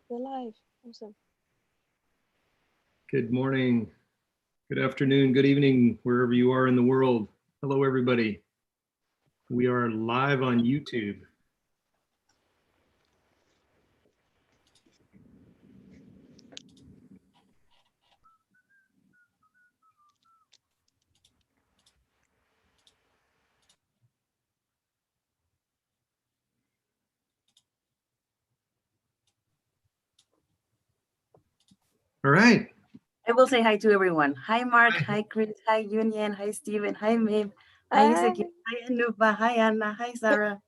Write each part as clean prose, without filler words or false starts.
We're live. Awesome. Good morning, good afternoon, good evening, wherever you are in the world. Hello, everybody. We are live on YouTube. All right. I will say hi to everyone. Hi, Mark. Hi, Chris. Hi, Union. Hi, Steven. Hi, Maeve. Hi, Ezekiel. Hi, Anupa. Hi, Anna. Hi, Sarah.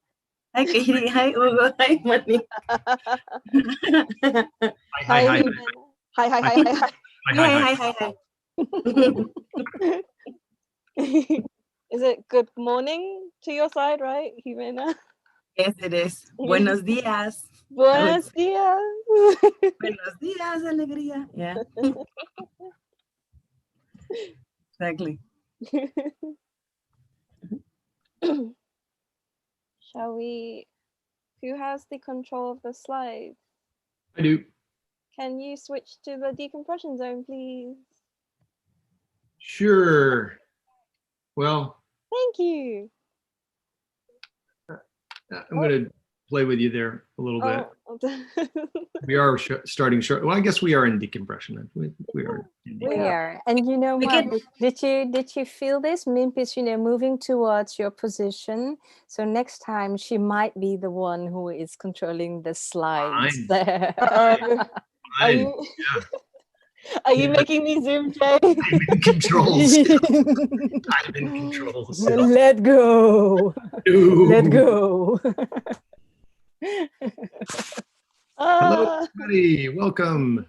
Hi, Katie. Hi, Ugo. Hi, Mani. Hi. Hi. Hi. Is it good morning to your side, right, Jimena? Yes, it is. Buenos días. Buenos días. Buenos días, alegría. Yeah. Exactly. Shall we? Who has the control of the slides? I do. Can you switch to the decompression zone, please? Sure. Well, thank you. I'm going to play with you there a little bit. We are starting short. Well, I guess we are in decompression. We are. We are. And you know what? Did you feel this? Mimp is, moving towards your position. So next time she might be the one who is controlling the slides. Are you making me zoom, Jay? I'm in control still. I'm in control still. Let go. Let go. Hello, everybody. Welcome.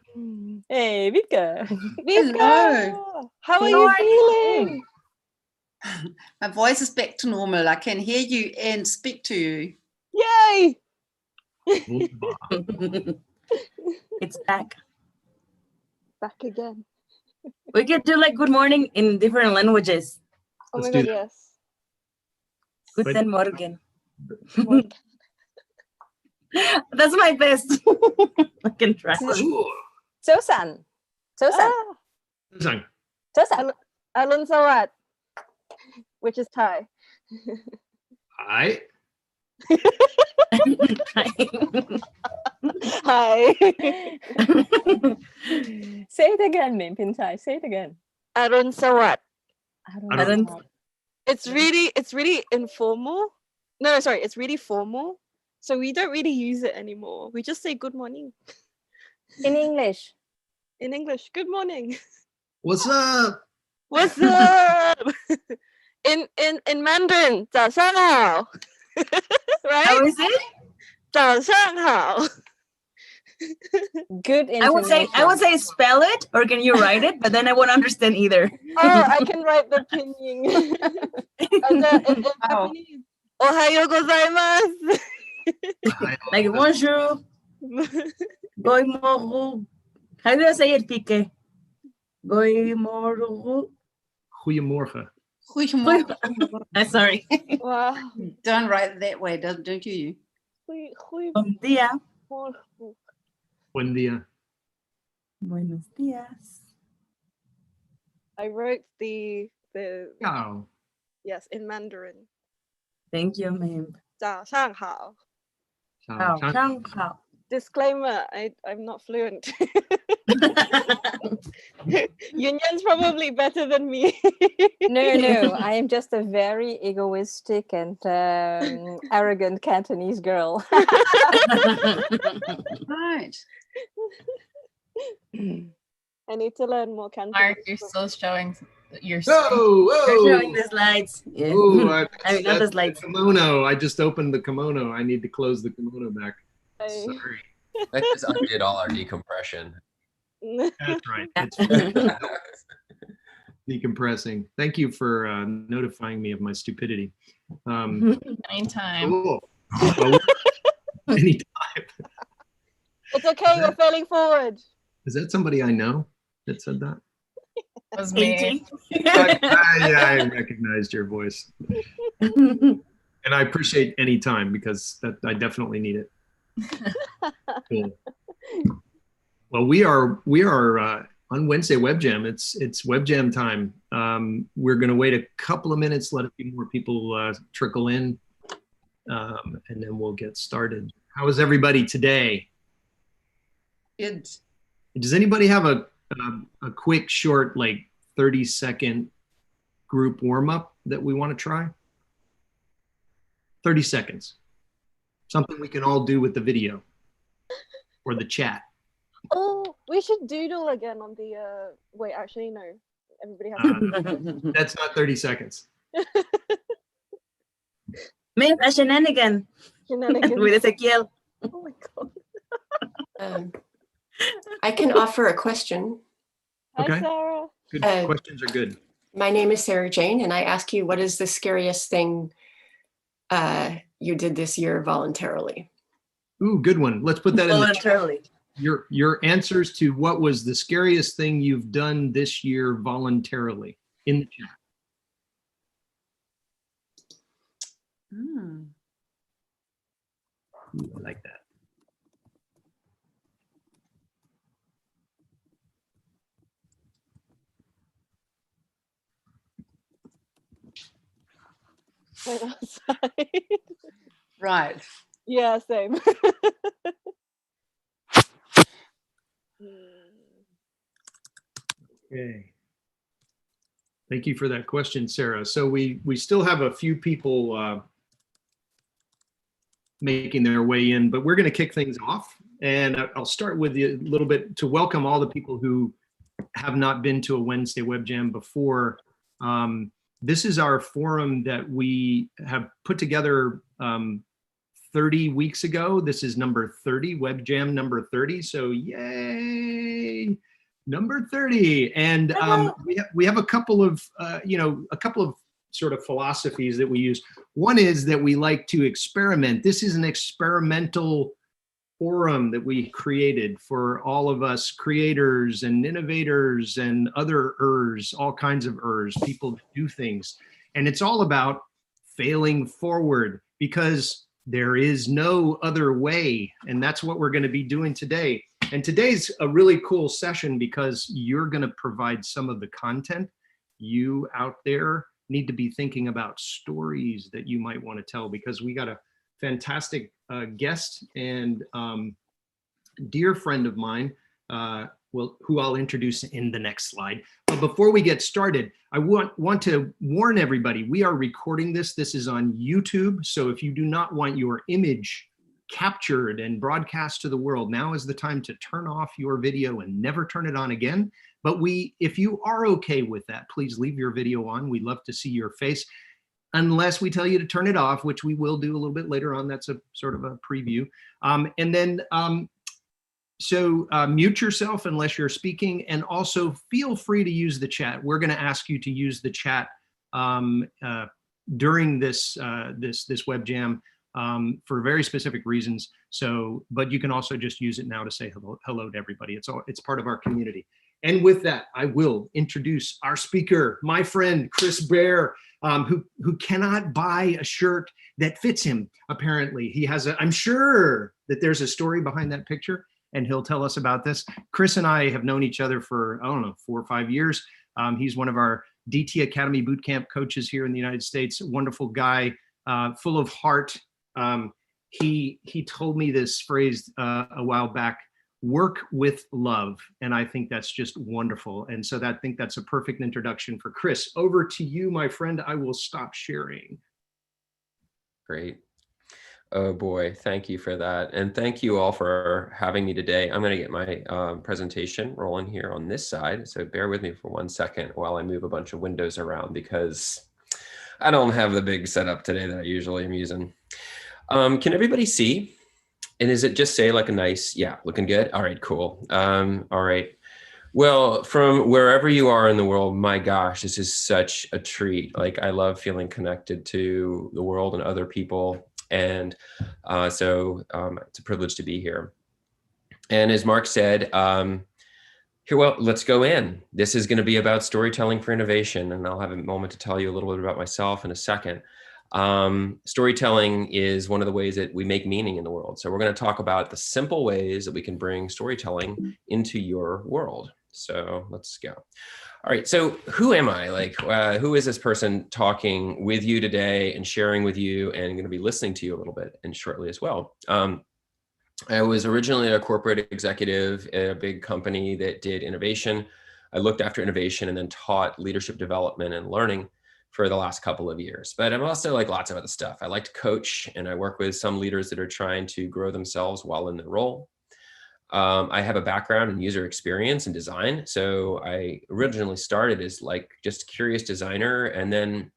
Hey, Vika. Hello. How are you feeling? My voice is back to normal. I can hear you and speak to you. Yay! It's back. Back again. We could do like good morning in different languages. Oh my God, yes. Guten Morgen. That's my best. I can try. Sosan. Alun Sawat, which is Thai. Hi. Hi. Say it again, Mimp in Thai. Say it again. Arun Sawat. Arun. It's really informal. No, sorry, it's really formal. So we don't really use it anymore. We just say good morning. In English. In English, good morning. What's up? What's up? In Mandarin, 早上好. Right? How is it? 早上好. Good intonation. I would say spell it, or can you write it? But then I won't understand either. Oh, I can write the pinyin. In Japanese, Ohayo gozaimasu. Like bonjour. Goimoru. How do I say it, Pique? Goimoru. Goedemorgen. Goedemorgen. Sorry. Wow. Don't write it that way, don't you? Buen día. Buen día. Buenos días. I wrote the Ciao. yes in Mandarin. Thank you, ma'am. 早上好. Ciao. Disclaimer, I'm not fluent. Yunyan's probably better than me. No, I am just a very egoistic and arrogant Cantonese girl. Right. I need to learn more Cantonese. Mark, you're still showing your You're showing the slides. Yeah. I mean, not the slides. Kimono. I just opened the kimono. I need to close the kimono back. Sorry. I just undid all our decompression. That's right. It's decompressing. Thank you for notifying me of my stupidity. Anytime. Cool. Well, anytime. It's okay, we're failing forward. Is that somebody I know that said that? That was me. I recognized your voice. And I appreciate any time because I definitely need it. Cool. Well, we are on Wednesday Web Jam. It's Web Jam time. We're going to wait a couple of minutes, let a few more people trickle in, and then we'll get started. How is everybody today? Good. Does anybody have a quick, short, like 30-second group warm up that we want to try? 30 seconds. Something we can all do with the video or the chat. Oh, we should doodle again on the. Wait, actually, no. Everybody has. That's not 30 seconds. Maybe a shenanigan Shenanigans. with Ezekiel. Oh my god. I can offer a question. Hi, Okay. Sarah. Good. Questions are good. My name is Sarah Jane, and I ask you, what is the scariest thing you did this year voluntarily? Ooh, good one. Let's put that in the chat. Voluntarily. Your answers to what was the scariest thing you've done this year voluntarily in the chat. Ooh, I like that. Wait outside. Right. Yeah, same. Okay. Thank you for that question, Sarah. So we still have a few people making their way in, but we're going to kick things off. And I'll start with a little bit to welcome all the people who have not been to a Wednesday Web Jam before. This is our forum that we have put together 30 weeks ago. This is number 30, Web Jam number 30. So yay, number 30. And we have a couple of, sort of philosophies that we use. One is that we like to experiment. This is an experimental forum that we created for all of us creators and innovators and other all kinds of people that do things. And it's all about failing forward because there is no other way. And that's what we're going to be doing today. And today's a really cool session because you're going to provide some of the content. You out there need to be thinking about stories that you might want to tell, because we got a fantastic guest and dear friend of mine, who I'll introduce in the next slide. But before we get started, I want to warn everybody, we are recording this. This is on YouTube. So if you do not want your image captured and broadcast to the world, now is the time to turn off your video and never turn it on again. But if you are okay with that, please leave your video on. We'd love to see your face, unless we tell you to turn it off, which we will do a little bit later on. That's a sort of a preview. And then, mute yourself unless you're speaking, and also feel free to use the chat. We're going to ask you to use the chat during this web jam for very specific reasons. So, but you can also just use it now to say hello to everybody. It's part of our community. And with that, I will introduce our speaker, my friend Chris Baer, who cannot buy a shirt that fits him. Apparently, he has I'm sure that there's a story behind that picture, and he'll tell us about this. Chris and I have known each other for, I don't know, 4 or 5 years. He's one of our DT Academy bootcamp coaches here in the United States. Wonderful guy, full of heart. He told me this phrase a while back: work with love. And I think that's just wonderful. And so I think that's a perfect introduction for Chris. Over to you, my friend. I will stop sharing. Great. Oh boy, thank you for that. And thank you all for having me today. I'm going to get my presentation rolling here on this side. So bear with me for 1 second while I move a bunch of windows around, because I don't have the big setup today that I usually am using. Can everybody see? And is it just say like a nice, yeah, looking good? All right, cool. All right. Well, from wherever you are in the world, my gosh, this is such a treat. Like, I love feeling connected to the world and other people. And so it's a privilege to be here. And as Mark said, well, let's go in. This is going to be about storytelling for innovation. And I'll have a moment to tell you a little bit about myself in a second. Storytelling is one of the ways that we make meaning in the world. So we're going to talk about the simple ways that we can bring storytelling into your world. So let's go. All right, so who am I? Like, who is this person talking with you today and sharing with you and going to be listening to you a little bit and shortly as well? I was originally a corporate executive at a big company that did innovation. I looked after innovation and then taught leadership development and learning for the last couple of years. But I'm also like lots of other stuff. I like to coach, and I work with some leaders that are trying to grow themselves while in their role. I have a background in user experience and design. So I originally started as like just curious designer, and then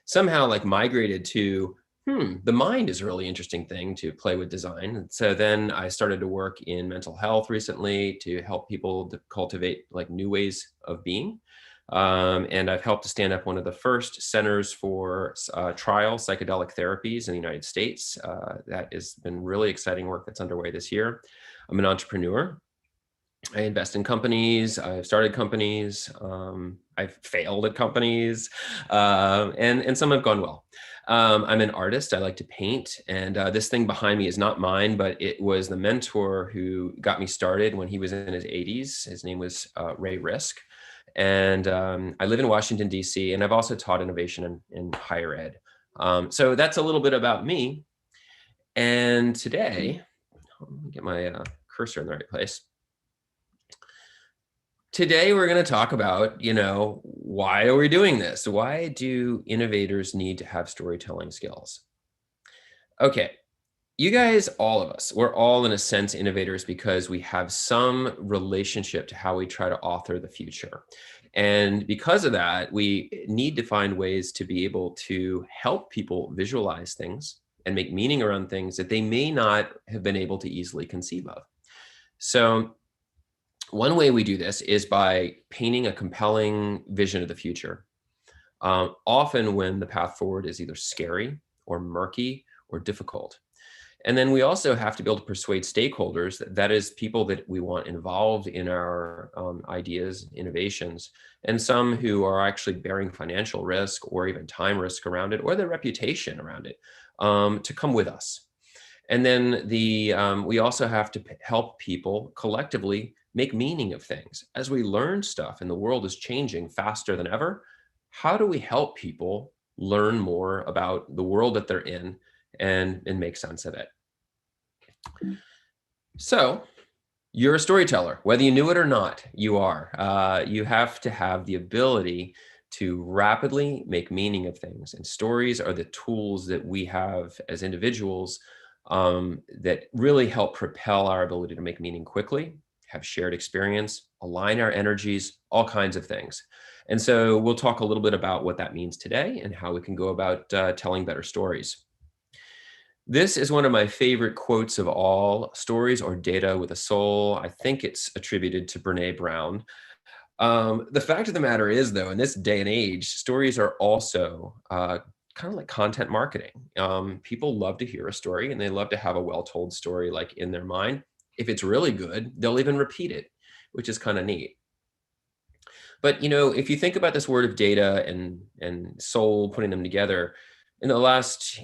somehow like migrated to, the mind is a really interesting thing to play with design. And so then I started to work in mental health recently to help people to cultivate like new ways of being. And I've helped to stand up one of the first centers for trial psychedelic therapies in the United States. That has been really exciting work that's underway this year. I'm an entrepreneur. I invest in companies. I've started companies. I've failed at companies, and some have gone well. I'm an artist. I like to paint, and this thing behind me is not mine, but it was the mentor who got me started when he was in his 80s. His name was Ray Risk, and I live in Washington, D.C., and I've also taught innovation in higher ed. So that's a little bit about me. And today, let me get my cursor in the right place. Today, we're going to talk about, why are we doing this? Why do innovators need to have storytelling skills? Okay, you guys, all of us, we're all in a sense innovators because we have some relationship to how we try to author the future. And because of that, we need to find ways to be able to help people visualize things and make meaning around things that they may not have been able to easily conceive of. So one way we do this is by painting a compelling vision of the future, often when the path forward is either scary or murky or difficult. And then we also have to be able to persuade stakeholders, that is people that we want involved in our ideas, innovations, and some who are actually bearing financial risk or even time risk around it, or their reputation around it, to come with us. And then we also have to help people collectively make meaning of things. As we learn stuff and the world is changing faster than ever, how do we help people learn more about the world that they're in and make sense of it? So you're a storyteller, whether you knew it or not, you are. You have to have the ability to rapidly make meaning of things. And stories are the tools that we have as individuals that really help propel our ability to make meaning quickly, have shared experience, align our energies, all kinds of things. And so we'll talk a little bit about what that means today and how we can go about telling better stories. This is one of my favorite quotes of all: stories or data with a soul. I think it's attributed to Brene Brown. The fact of the matter is, though, in this day and age, stories are also kind of like content marketing. People love to hear a story, and they love to have a well-told story like in their mind. If it's really good, they'll even repeat it, which is kind of neat. But if you think about this word of data and soul, putting them together, in the last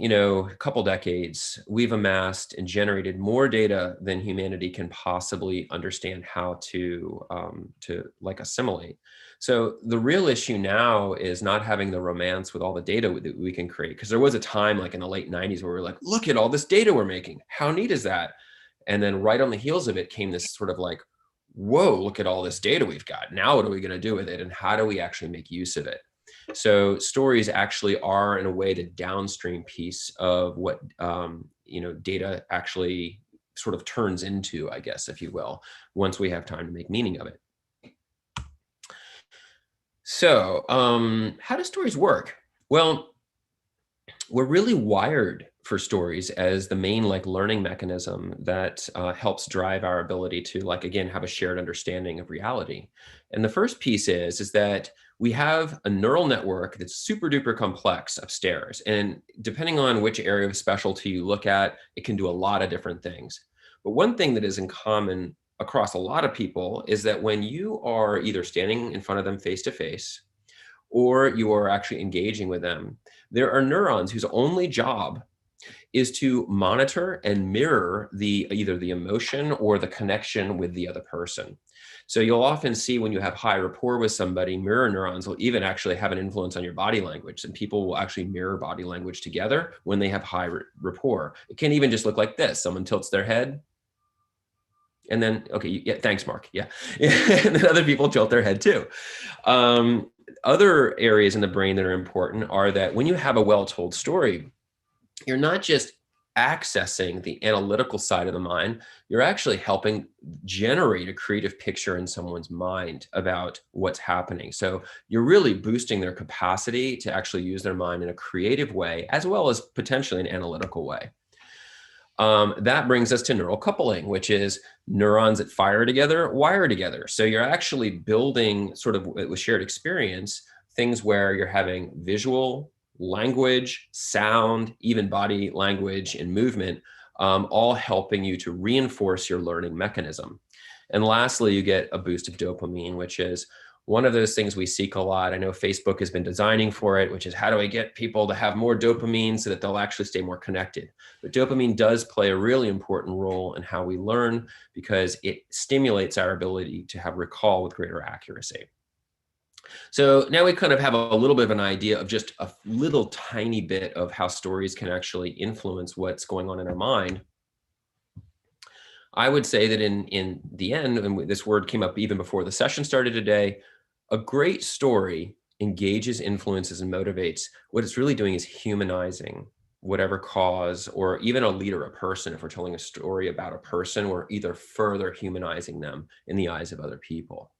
couple decades, we've amassed and generated more data than humanity can possibly understand how to like assimilate. So the real issue now is not having the romance with all the data that we can create, because there was a time like in the late 90s where we were like, look at all this data we're making. How neat is that? And then right on the heels of it came this sort of like, whoa, look at all this data we've got. Now what are we going to do with it? And how do we actually make use of it? So stories actually are, in a way, the downstream piece of what data actually sort of turns into, I guess, if you will, once we have time to make meaning of it. So how do stories work? Well, we're really wired for stories as the main learning mechanism that helps drive our ability to again have a shared understanding of reality. And the first piece is that we have a neural network that's super duper complex upstairs, and depending on which area of specialty you look at, it can do a lot of different things. But one thing that is in common across a lot of people is that when you are either standing in front of them face to face, or you are actually engaging with them, there are neurons whose only job is to monitor and mirror either the emotion or the connection with the other person. So you'll often see when you have high rapport with somebody, mirror neurons will even actually have an influence on your body language, and people will actually mirror body language together when they have high rapport. It can even just look like this. Someone tilts their head, and then, okay, yeah, thanks, Mark. Yeah. And then other people tilt their head too. Other areas in the brain that are important are that when you have a well-told story, you're not just accessing the analytical side of the mind, you're actually helping generate a creative picture in someone's mind about what's happening. So you're really boosting their capacity to actually use their mind in a creative way, as well as potentially an analytical way. That brings us to neural coupling, which is neurons that fire together, wire together. So you're actually building sort of with shared experience, things where you're having visual, language, sound, even body language and movement, all helping you to reinforce your learning mechanism. And lastly, you get a boost of dopamine, which is one of those things we seek a lot. I know Facebook has been designing for it, which is how do I get people to have more dopamine so that they'll actually stay more connected? But dopamine does play a really important role in how we learn because it stimulates our ability to have recall with greater accuracy. So now we kind of have a little bit of an idea of just a little tiny bit of how stories can actually influence what's going on in our mind. I would say that in the end, and this word came up even before the session started today, a great story engages, influences, and motivates. What it's really doing is humanizing whatever cause, or even a leader, a person. If we're telling a story about a person, we're either further humanizing them in the eyes of other people.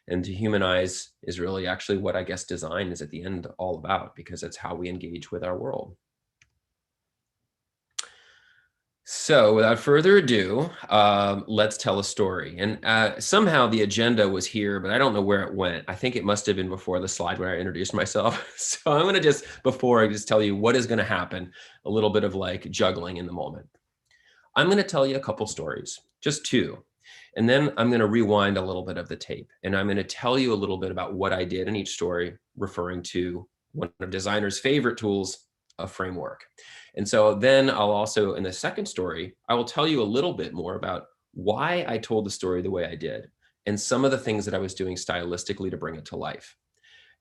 And to humanize is really actually what I guess design is at the end all about, because it's how we engage with our world. So without further ado, let's tell a story. And somehow the agenda was here, but I don't know where it went. I think it must have been before the slide where I introduced myself. So I'm gonna before I just tell you what is gonna happen, a little bit of like juggling in the moment. I'm gonna tell you a couple stories, just two. And then I'm going to rewind a little bit of the tape, and I'm going to tell you a little bit about what I did in each story, referring to one of designers' favorite tools, a framework. And so then I'll also, in the second story, I will tell you a little bit more about why I told the story the way I did, and some of the things that I was doing stylistically to bring it to life.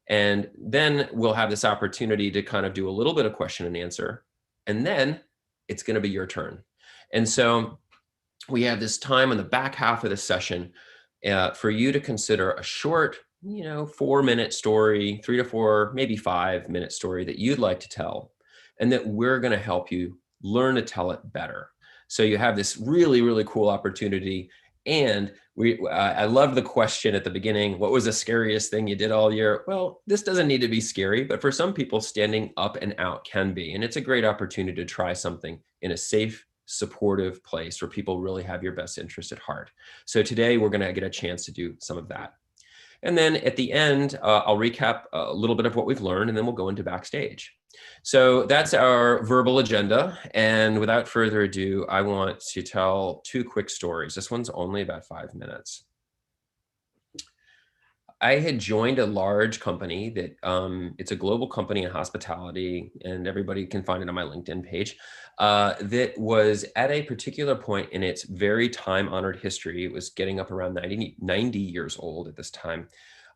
And then we'll have this opportunity to kind of do a little bit of question and answer, and then it's going to be your turn. And so we have this time in the back half of the session for you to consider a short, 4-minute story, 3 to 4, maybe 5-minute story that you'd like to tell, and that we're going to help you learn to tell it better. So you have this really, really cool opportunity. And I love the question at the beginning, what was the scariest thing you did all year? Well, this doesn't need to be scary, but for some people, standing up and out can be. And it's a great opportunity to try something in a safe, supportive place where people really have your best interest at heart. So today we're going to get a chance to do some of that. And then at the end, I'll recap a little bit of what we've learned, and then we'll go into backstage. So that's our verbal agenda. And without further ado, I want to tell 2 quick stories. This one's only about 5 minutes. I had joined a large company that it's a global company in hospitality, and everybody can find it on my LinkedIn page, that was at a particular point in its very time-honored history. It was getting up around 90 years old at this time,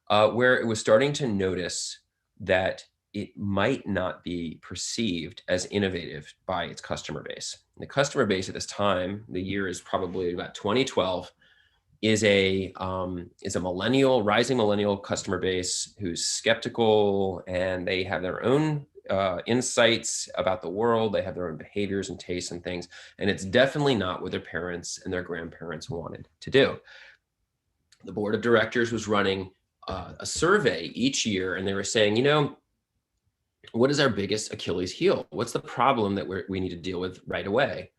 where it was starting to notice that it might not be perceived as innovative by its customer base. And the customer base at this time, the year is probably about 2012, is a rising millennial customer base who's skeptical, and they have their own insights about the world. They have their own behaviors and tastes and things. And it's definitely not what their parents and their grandparents wanted to do. The board of directors was running a survey each year, and they were saying, what is our biggest Achilles heel? What's the problem that we need to deal with right away?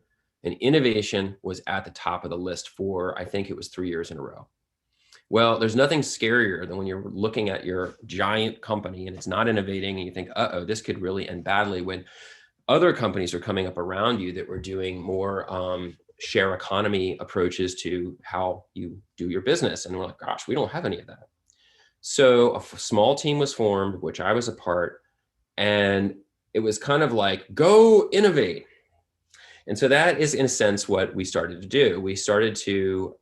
And innovation was at the top of the list for, I think it was 3 years in a row. Well, there's nothing scarier than when you're looking at your giant company and it's not innovating, and you think, uh-oh, this could really end badly, when other companies are coming up around you that were doing more share economy approaches to how you do your business. And we're like, gosh, we don't have any of that. So a small team was formed, which I was a part, and it was kind of like, go innovate. And so that is, in a sense, what we started to do. We started to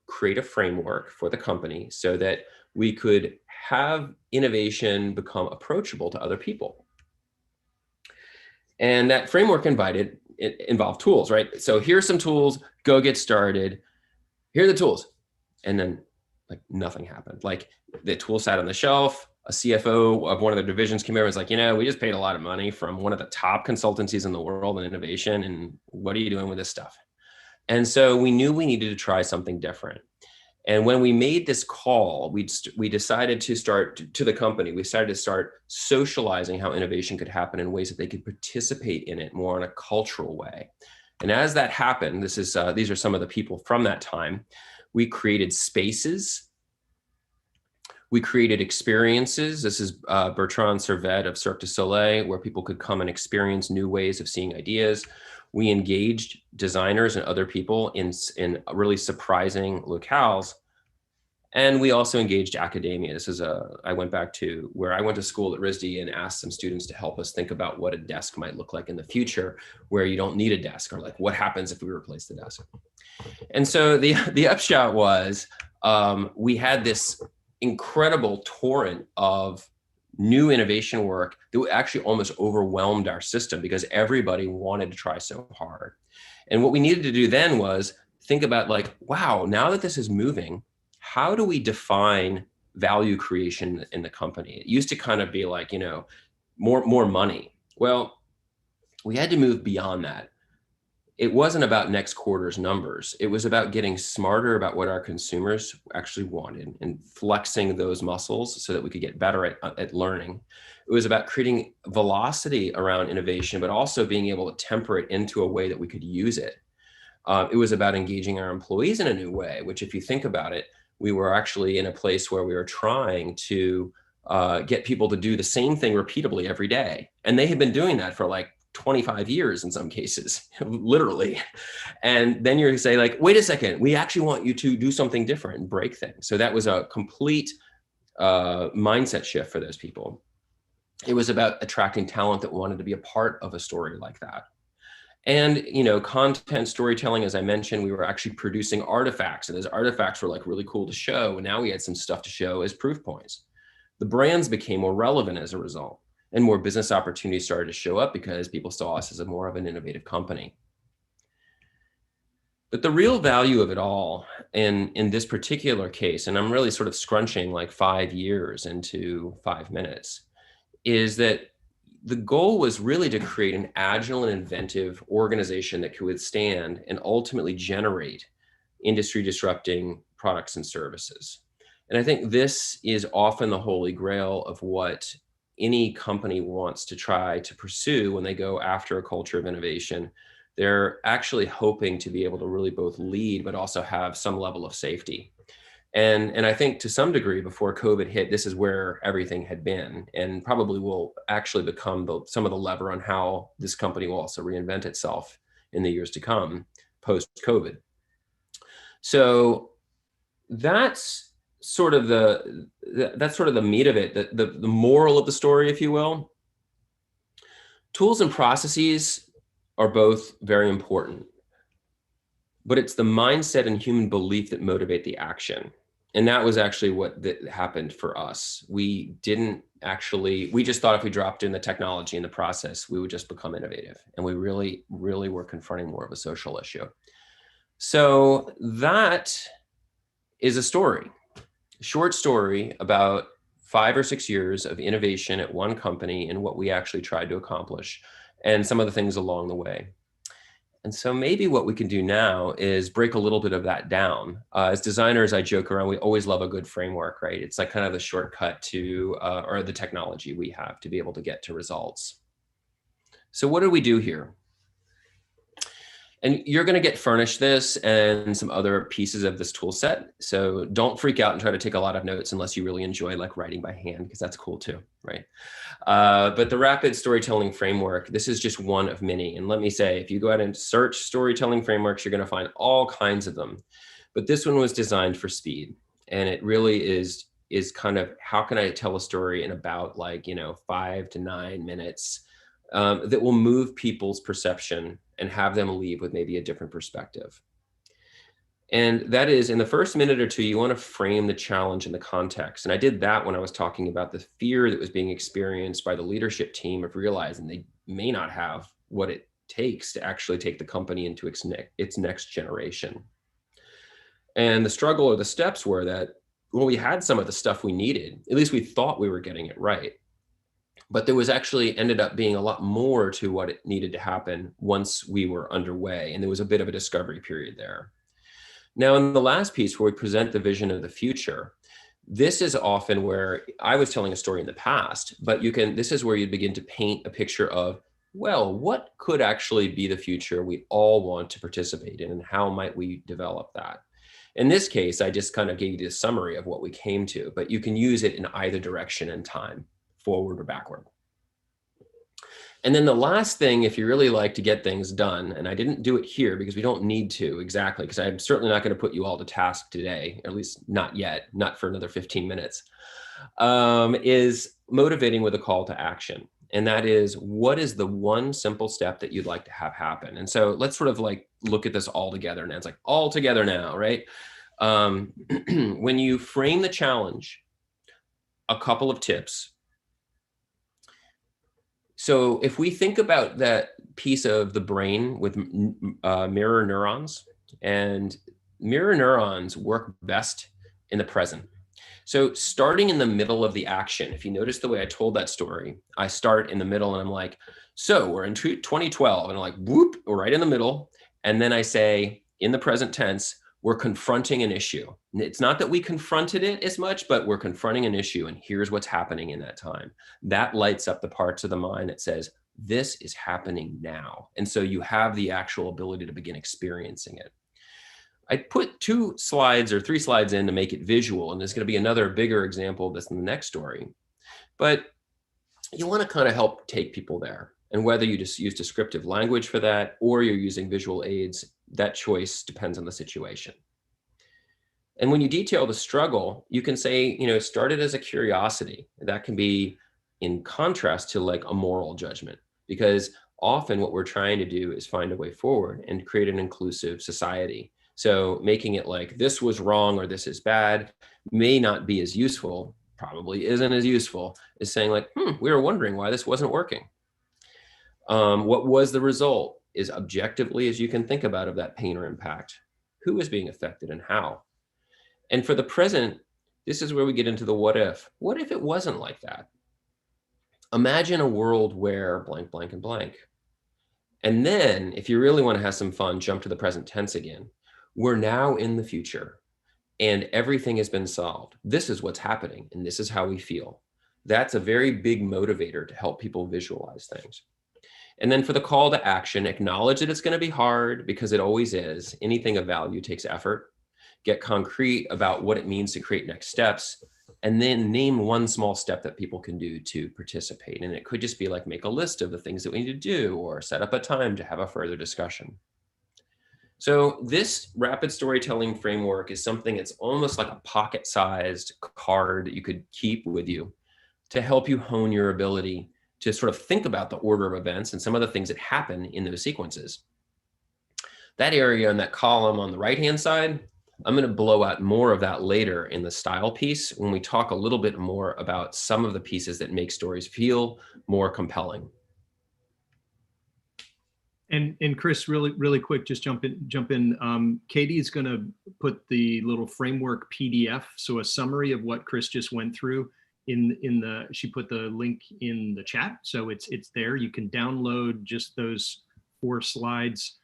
create a framework for the company so that we could have innovation become approachable to other people. And that framework involved tools, right? So here's some tools, go get started. Here are the tools. And then like nothing happened. Like the tool sat on the shelf. A CFO of one of the divisions came over and was like, you know, we just paid a lot of money from one of the top consultancies in the world in innovation. And what are you doing with this stuff? And so we knew we needed to try something different. And when we made this call, we decided to start to the company, we started to start socializing how innovation could happen in ways that they could participate in it more in a cultural way. And as that happened, these are some of the people from that time. We created spaces. We created experiences. This is Bertrand Servet of Cirque du Soleil, where people could come and experience new ways of seeing ideas. We engaged designers and other people in really surprising locales. And we also engaged academia. This is I went back to where I went to school at RISD and asked some students to help us think about what a desk might look like in the future, where you don't need a desk, or like what happens if we replace the desk. And so the upshot was we had this incredible torrent of new innovation work that actually almost overwhelmed our system because everybody wanted to try so hard. And what we needed to do then was think about like, wow, now that this is moving, how do we define value creation in the company? It used to kind of be like, you know, more money. Well, we had to move beyond that. It wasn't about next quarter's numbers. It was about getting smarter about what our consumers actually wanted and flexing those muscles so that we could get better at learning. It was about creating velocity around innovation, but also being able to temper it into a way that we could use it. It was about engaging our employees in a new way, which if you think about it, we were actually in a place where we were trying to get people to do the same thing repeatably every day. And they had been doing that for like 25 years in some cases, literally. And then you're gonna say like, wait a second, we actually want you to do something different and break things. So that was a complete mindset shift for those people. It was about attracting talent that wanted to be a part of a story like that. And, you know, content storytelling, as I mentioned, we were actually producing artifacts, and those artifacts were like really cool to show. And now we had some stuff to show as proof points. The brands became more relevant as a result, and more business opportunities started to show up because people saw us as a more of an innovative company. But the real value of it all in this particular case, and I'm really sort of scrunching like 5 years into 5 minutes, is that the goal was really to create an agile and inventive organization that could withstand and ultimately generate industry disrupting products and services. And I think this is often the holy grail of what any company wants to try to pursue when they go after a culture of innovation. They're actually hoping to be able to really both lead, but also have some level of safety. And I think to some degree before COVID hit, this is where everything had been, and probably will actually become some of the lever on how this company will also reinvent itself in the years to come post-COVID. So that's sort of the meat of it, the moral of the story, if you will. Tools and processes are both very important, but it's the mindset and human belief that motivate the action. And that was actually what happened for us. We just thought if we dropped in the technology and the process, we would just become innovative. And we really, really were confronting more of a social issue. So that is a story, a short story about 5 or 6 years of innovation at one company and what we actually tried to accomplish and some of the things along the way. And so maybe what we can do now is break a little bit of that down. As designers, I joke around, we always love a good framework, right? It's like kind of the shortcut to, or the technology we have to be able to get to results. So what do we do here? And you're going to get furnished this and some other pieces of this tool set. So don't freak out and try to take a lot of notes unless you really enjoy like writing by hand, because that's cool too, right? But the rapid storytelling framework, this is just one of many. And let me say, if you go out and search storytelling frameworks, you're going to find all kinds of them. But this one was designed for speed. And it really is is kind of, how can I tell a story in about 5 to 9 minutes that will move people's perception and have them leave with maybe a different perspective. And that is, in the first minute or two, you want to frame the challenge in the context. And I did that when I was talking about the fear that was being experienced by the leadership team of realizing they may not have what it takes to actually take the company into its next generation. And the struggle or the steps were that, well, we had some of the stuff we needed, at least we thought we were getting it right. But there was actually ended up being a lot more to what it needed to happen once we were underway. And there was a bit of a discovery period there. Now, in the last piece where we present the vision of the future, this is often where I was telling a story in the past, but this is where you begin to paint a picture of, well, what could actually be the future we all want to participate in, and how might we develop that? In this case, I just kind of gave you a summary of what we came to, but you can use it in either direction in time, forward or backward. And then the last thing, if you really like to get things done, and I didn't do it here because we don't need to exactly, because I'm certainly not going to put you all to task today, at least not yet, not for another 15 minutes, is motivating with a call to action. And that is, what is the one simple step that you'd like to have happen? And so let's sort of look at this all together now. It's like all together now, right? When you frame the challenge, a couple of tips. So if we think about that piece of the brain with mirror neurons, and mirror neurons work best in the present. So starting in the middle of the action, if you notice the way I told that story, I start in the middle and I'm like, so we're in 2012, and I'm like, whoop, we're right in the middle. And then I say, in the present tense, we're confronting an issue. It's not that we confronted it as much, but we're confronting an issue, and here's what's happening in that time. That lights up the parts of the mind that says, this is happening now. And so you have the actual ability to begin experiencing it. I put 2 slides or 3 slides in to make it visual, and there's going to be another bigger example of this in the next story. But you want to kind of help take people there. And whether you just use descriptive language for that, or you're using visual aids, that choice depends on the situation. And when you detail the struggle, you can say, it started as a curiosity. That can be in contrast to a moral judgment, because often what we're trying to do is find a way forward and create an inclusive society. So making it like this was wrong or this is bad may not be as useful, probably isn't as useful as saying we were wondering why this wasn't working. What was the result is objectively, as you can think about, of that pain or impact. Who is being affected and how? And for the present, this is where we get into the what if. What if it wasn't like that? Imagine a world where blank, blank, and blank. And then if you really want to have some fun, jump to the present tense again. We're now in the future and everything has been solved. This is what's happening and this is how we feel. That's a very big motivator to help people visualize things. And then for the call to action, acknowledge that it's going to be hard, because it always is. Anything of value takes effort. Get concrete about what it means to create next steps, and then name one small step that people can do to participate. And it could just be make a list of the things that we need to do, or set up a time to have a further discussion. So this rapid storytelling framework is something that's almost like a pocket-sized card that you could keep with you to help you hone your ability to sort of think about the order of events and some of the things that happen in those sequences. That area in that column on the right-hand side, I'm going to blow out more of that later in the style piece when we talk a little bit more about some of the pieces that make stories feel more compelling. And Chris, really quick, just jump in. Katie is going to put the little framework PDF, so a summary of what Chris just went through she put the link in the chat, so it's there. You can download just those 4 slides,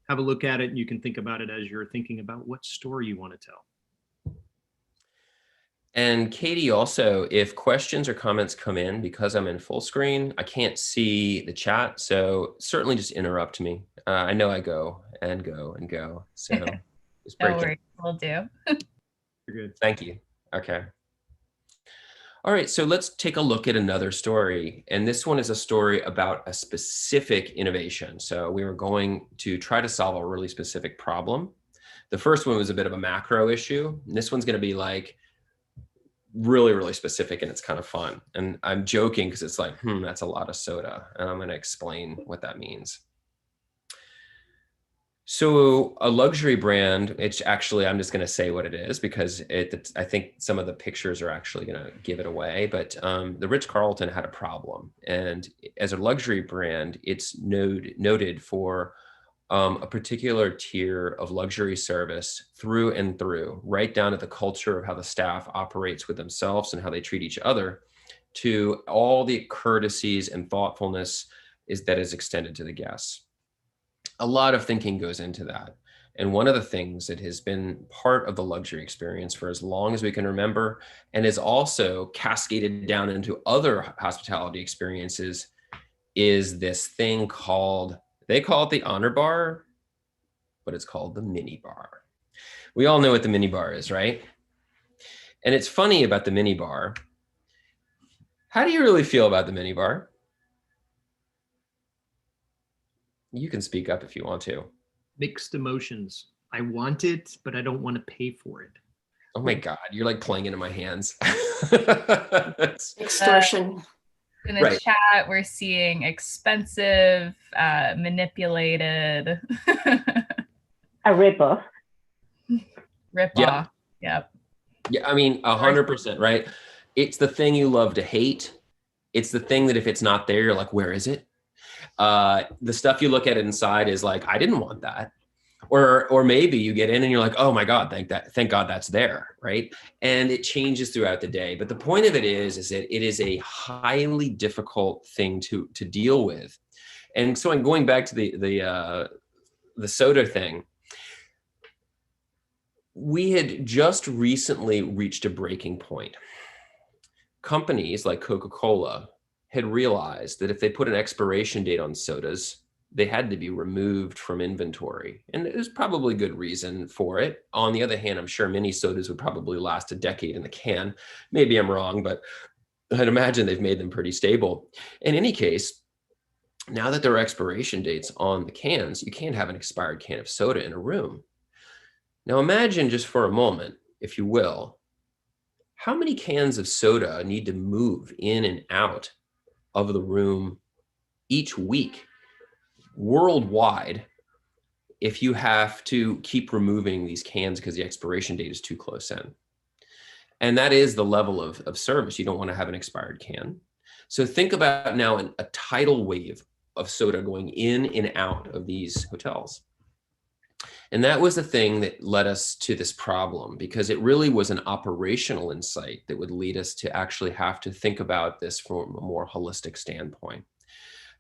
have a look at it, and you can think about it as you're thinking about what story you want to tell. And Katie, also, if questions or comments come in, because I'm in full screen, I can't see the chat, so certainly just interrupt me. I know I go and go and go, so just break Don't worry, it. we'll do. You're good. Thank you. Okay. All right, so let's take a look at another story. And this one is a story about a specific innovation. So we were going to try to solve a really specific problem. The first one was a bit of a macro issue. And this one's going to be really, really specific, and it's kind of fun. And I'm joking because it's like, that's a lot of soda. And I'm going to explain what that means. So a luxury brand, it's actually, I'm just going to say what it is because I think some of the pictures are actually going to give it away. But the Ritz-Carlton had a problem. And as a luxury brand, it's noted for a particular tier of luxury service through and through, right down to the culture of how the staff operates with themselves and how they treat each other, to all the courtesies and thoughtfulness that is extended to the guests. A lot of thinking goes into that. And one of the things that has been part of the luxury experience for as long as we can remember, and is also cascaded down into other hospitality experiences, is this thing called, they call it the honor bar, but it's called the mini bar. We all know what the mini bar is, right? And it's funny about the mini bar. How do you really feel about the mini bar? You can speak up if you want to. Mixed emotions. I want it, but I don't want to pay for it. Oh my God, you're like playing into my hands. Extortion. In the chat, we're seeing expensive, manipulated. A ripoff. Ripoff. Yep. Yeah, I mean, 100%, right? It's the thing you love to hate. It's the thing that if it's not there, you're like, where is it? The stuff you look at inside is like, I didn't want that. Or maybe you get in and you're like, oh my God, thank God that's there, right? And it changes throughout the day. But the point of it is that it is a highly difficult thing to deal with. And so I'm going back to the soda thing. We had just recently reached a breaking point. Companies like Coca-Cola had realized that if they put an expiration date on sodas, they had to be removed from inventory. And there's probably good reason for it. On the other hand, I'm sure many sodas would probably last a decade in the can. Maybe I'm wrong, but I'd imagine they've made them pretty stable. In any case, now that there are expiration dates on the cans, you can't have an expired can of soda in a room. Now imagine just for a moment, if you will, how many cans of soda need to move in and out of the room each week worldwide if you have to keep removing these cans because the expiration date is too close in. And that is the level of service. You don't want to have an expired can. So think about now a tidal wave of soda going in and out of these hotels. And that was the thing that led us to this problem, because it really was an operational insight that would lead us to actually have to think about this from a more holistic standpoint.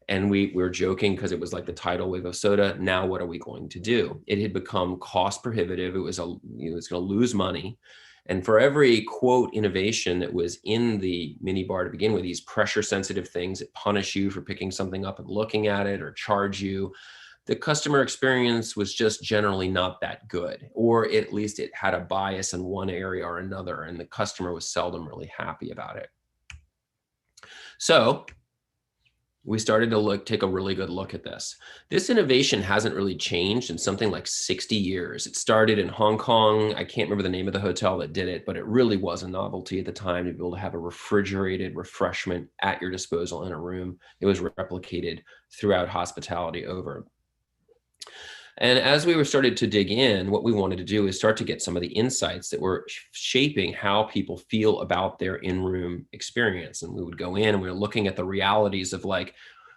And we were joking because it was like the tidal wave of soda. Now, what are we going to do? It had become cost prohibitive. It was going to lose money. And for every quote innovation that was in the mini bar to begin with, these pressure sensitive things that punish you for picking something up and looking at it or charge you, the customer experience was just generally not that good, or at least it had a bias in one area or another, and the customer was seldom really happy about it. So we started to take a really good look at this. This innovation hasn't really changed in something like 60 years. It started in Hong Kong. I can't remember the name of the hotel that did it, but it really was a novelty at the time to be able to have a refrigerated refreshment at your disposal in a room. It was replicated throughout hospitality over. And as we were started to dig in, what we wanted to do is start to get some of the insights that were shaping how people feel about their in-room experience. And we would go in and we were looking at the realities of like,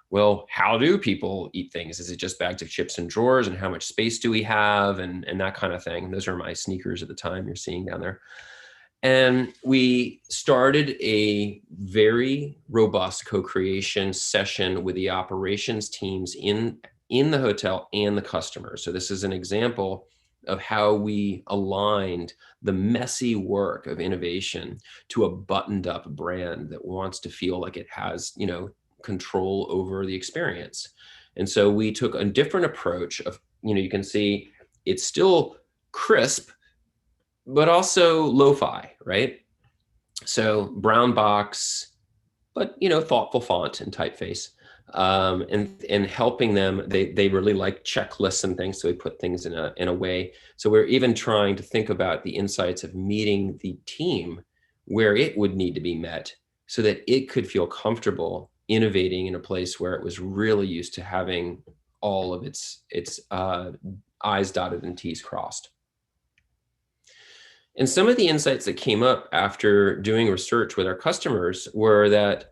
well, how do people eat things? Is it just bags of chips and drawers? And how much space do we have? And that kind of thing. Those are my sneakers at the time you're seeing down there. And we started a very robust co-creation session with the operations teams in the hotel and the customers. So this is an example of how we aligned the messy work of innovation to a buttoned up brand that wants to feel like it has, control over the experience. And so we took a different approach of, you can see it's still crisp, but also lo-fi, right? So brown box, but, thoughtful font and typeface. And helping them, they really like checklists and things. So we put things in a way. So we're even trying to think about the insights of meeting the team where it would need to be met so that it could feel comfortable innovating in a place where it was really used to having all of its I's dotted and T's crossed. And some of the insights that came up after doing research with our customers were that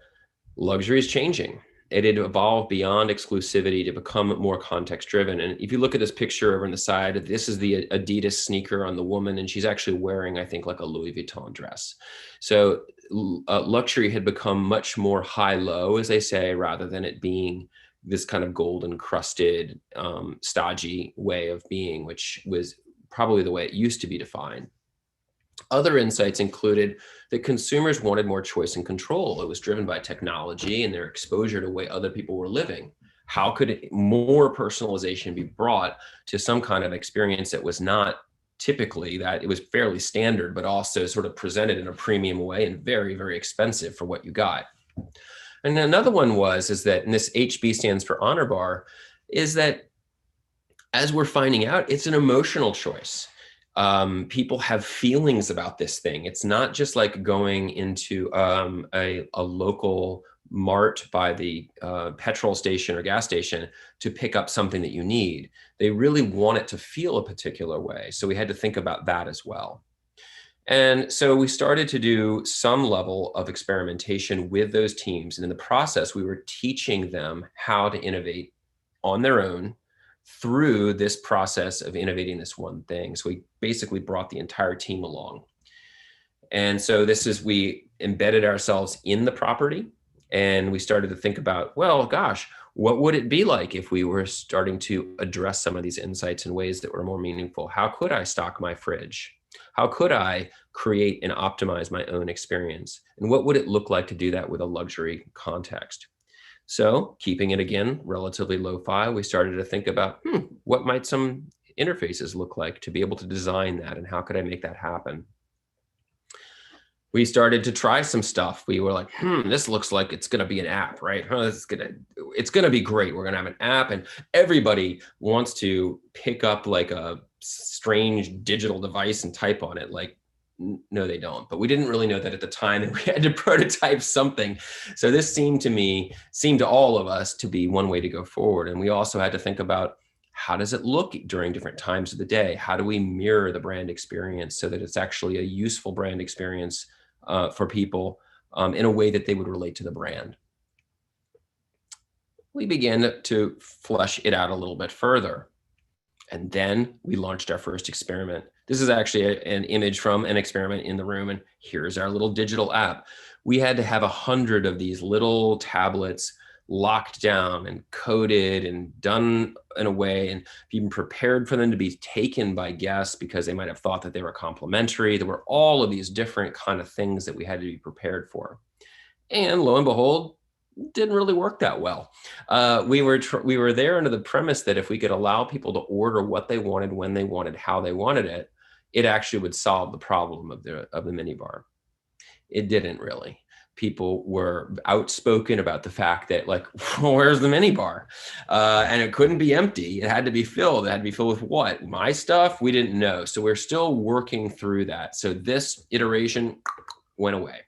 luxury is changing. It had evolved beyond exclusivity to become more context driven. And if you look at this picture over on the side, this is the Adidas sneaker on the woman, and she's actually wearing, I think, like a Louis Vuitton dress. So luxury had become much more high-low, as they say, rather than it being this kind of gold encrusted, stodgy way of being, which was probably the way it used to be defined. Other insights included that consumers wanted more choice and control. It was driven by technology and their exposure to the way other people were living. How could more personalization be brought to some kind of experience that was not typically that it was fairly standard, but also sort of presented in a premium way and very, very expensive for what you got? And another one is that, and this HB stands for Honor Bar, is that as we're finding out, it's an emotional choice. People have feelings about this thing. It's not just like going into a local mart by the petrol station or gas station to pick up something that you need. They really want it to feel a particular way. So we had to think about that as well. And so we started to do some level of experimentation with those teams. And in the process, we were teaching them how to innovate on their own through this process of innovating this one thing. So we basically brought the entire team along. And so we embedded ourselves in the property, and we started to think about, well, gosh, what would it be like if we were starting to address some of these insights in ways that were more meaningful? How could I stock my fridge? How could I create and optimize my own experience? And what would it look like to do that with a luxury context? So keeping it, again, relatively lo-fi, we started to think about, what might some interfaces look like to be able to design that, and how could I make that happen? We started to try some stuff. We were like, this looks like it's going to be an app, right? It's going to be great. We're going to have an app, and everybody wants to pick up like a strange digital device and type on it. Like, no, they don't. But we didn't really know that at the time, and we had to prototype something. So this seemed to all of us to be one way to go forward. And we also had to think about, how does it look during different times of the day? How do we mirror the brand experience so that it's actually a useful brand experience for people in a way that they would relate to the brand? We began to flesh it out a little bit further. And then we launched our first experiment. This is actually an image from an experiment in the room. And here's our little digital app. We had to have 100 of these little tablets locked down and coded and done in a way, and even prepared for them to be taken by guests because they might have thought that they were complimentary. There were all of these different kind of things that we had to be prepared for. And lo and behold, didn't really work that well. We were there under the premise that if we could allow people to order what they wanted, when they wanted, how they wanted it, it actually would solve the problem of the minibar. It didn't really. People were outspoken about the fact that, like, where's the minibar? And it couldn't be empty. It had to be filled. It had to be filled with what? My stuff? We didn't know. So we're still working through that. So this iteration went away.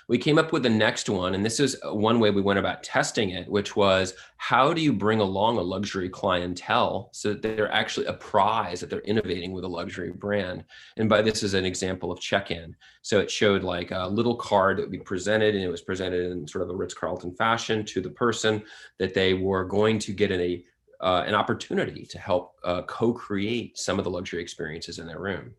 We came up with the next one, and this is one way we went about testing it, which was, how do you bring along a luxury clientele so that they're actually apprised that they're innovating with a luxury brand? And by this is an example of check-in. So it showed like a little card that would be presented, and it was presented in sort of a Ritz-Carlton fashion to the person that they were going to get an opportunity to help co-create some of the luxury experiences in their room.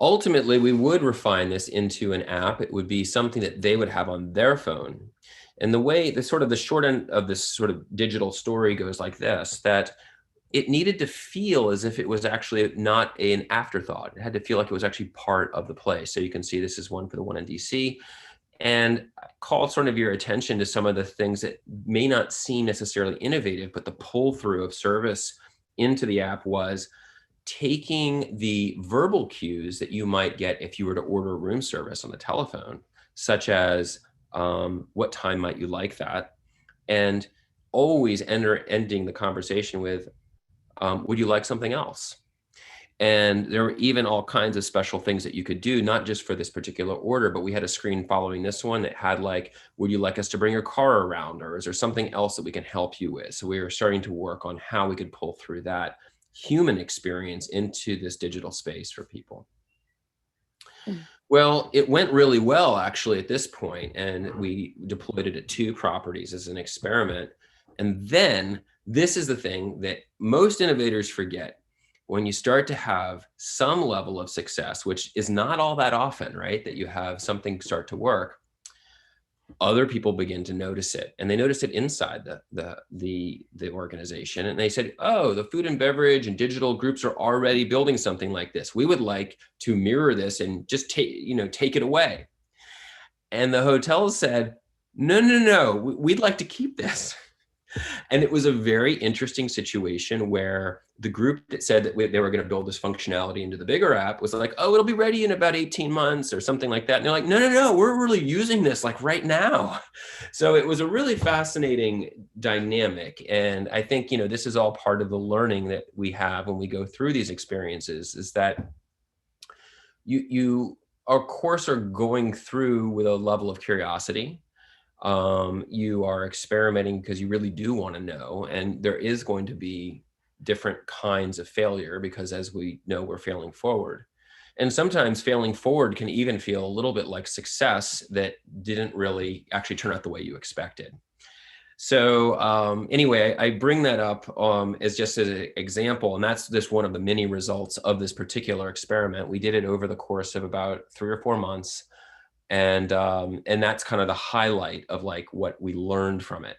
Ultimately, we would refine this into an app. It would be something that they would have on their phone. And the short end of this sort of digital story goes like this, that it needed to feel as if it was actually not an afterthought. It had to feel like it was actually part of the play. So you can see this is one for the one in DC. And call sort of your attention to some of the things that may not seem necessarily innovative, but the pull through of service into the app was taking the verbal cues that you might get if you were to order room service on the telephone, such as what time might you like that? And always ending the conversation with, would you like something else? And there were even all kinds of special things that you could do, not just for this particular order, but we had a screen following this one that had like, would you like us to bring your car around? Or is there something else that we can help you with? So we were starting to work on how we could pull through that human experience into this digital space for people. Well, it went really well actually at this point, and we deployed it at 2 properties as an experiment. And then this is the thing that most innovators forget. When you start to have some level of success, which is not all that often, right? That you have something start to work, other people begin to notice it, and they notice it inside the organization. And they said, oh, the food and beverage and digital groups are already building something like this. We would like to mirror this and just take it away. And the hotels said, no, we'd like to keep this. And it was a very interesting situation where the group that said that they were going to build this functionality into the bigger app was like, oh, it'll be ready in about 18 months or something like that. And they're like, no, we're really using this like right now. So it was a really fascinating dynamic. And I think, this is all part of the learning that we have when we go through these experiences, is that you of course are going through with a level of curiosity. You are experimenting because you really do want to know, and there is going to be different kinds of failure because, as we know, we're failing forward. And sometimes failing forward can even feel a little bit like success that didn't really actually turn out the way you expected. So anyway, I bring that up as just as an example, and that's just one of the many results of this particular experiment. We did it over the course of about 3 or 4 months. And that's kind of the highlight of like what we learned from it.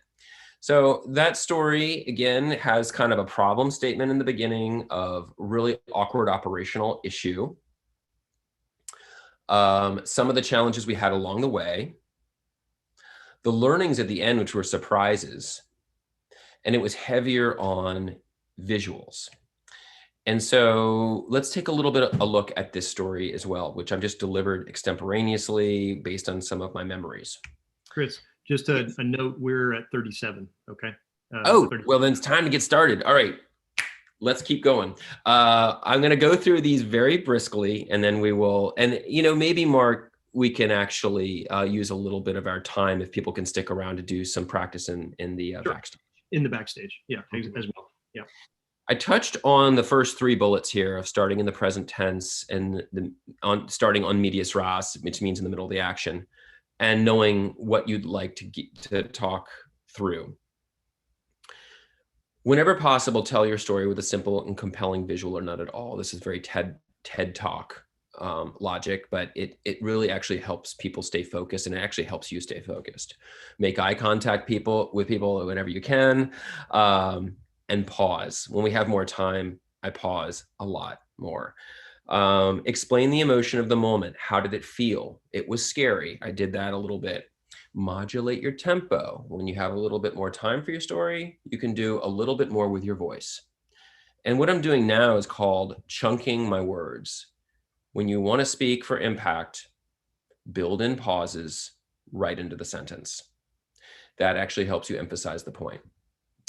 So that story, again, has kind of a problem statement in the beginning of really awkward operational issue. Some of the challenges we had along the way, the learnings at the end, which were surprises, and it was heavier on visuals. And so let's take a little bit of a look at this story as well, which I've just delivered extemporaneously based on some of my memories. Chris, just a note, we're at 37, okay? 37. Well, then it's time to get started. All right, let's keep going. I'm gonna go through these very briskly, and then we will, and maybe Mark, we can actually use a little bit of our time if people can stick around to do some practice in the Sure. backstage. In the backstage, yeah, as well, yeah. I touched on the first 3 bullets here of starting in the present tense and starting on medias res, which means in the middle of the action, and knowing what you'd like to talk through. Whenever possible, tell your story with a simple and compelling visual or not at all. This is very TED Talk logic, but it really actually helps people stay focused, and it actually helps you stay focused. Make eye contact with people whenever you can. And pause. When we have more time, I pause a lot more. Explain the emotion of the moment. How did it feel? It was scary. I did that a little bit. Modulate your tempo. When you have a little bit more time for your story, you can do a little bit more with your voice. And what I'm doing now is called chunking my words. When you want to speak for impact, build in pauses right into the sentence. That actually helps you emphasize the point.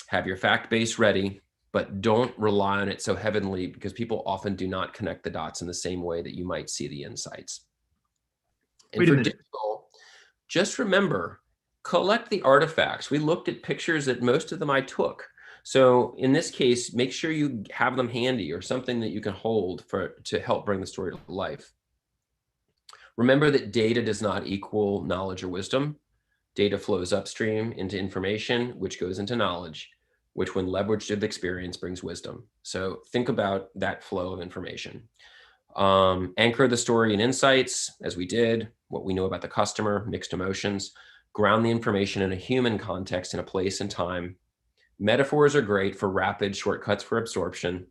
Have your fact base ready, but don't rely on it so heavily, because people often do not connect the dots in the same way that you might see the insights. And for digital, just remember, collect the artifacts. We looked at pictures that most of them I took. So in this case, make sure you have them handy or something that you can hold to help bring the story to life. Remember that data does not equal knowledge or wisdom. Data flows upstream into information, which goes into knowledge, which when leveraged with experience brings wisdom. So think about that flow of information. Anchor the story in insights, as we did, what we know about the customer, mixed emotions, ground the information in a human context in a place and time. Metaphors are great for rapid shortcuts for absorption,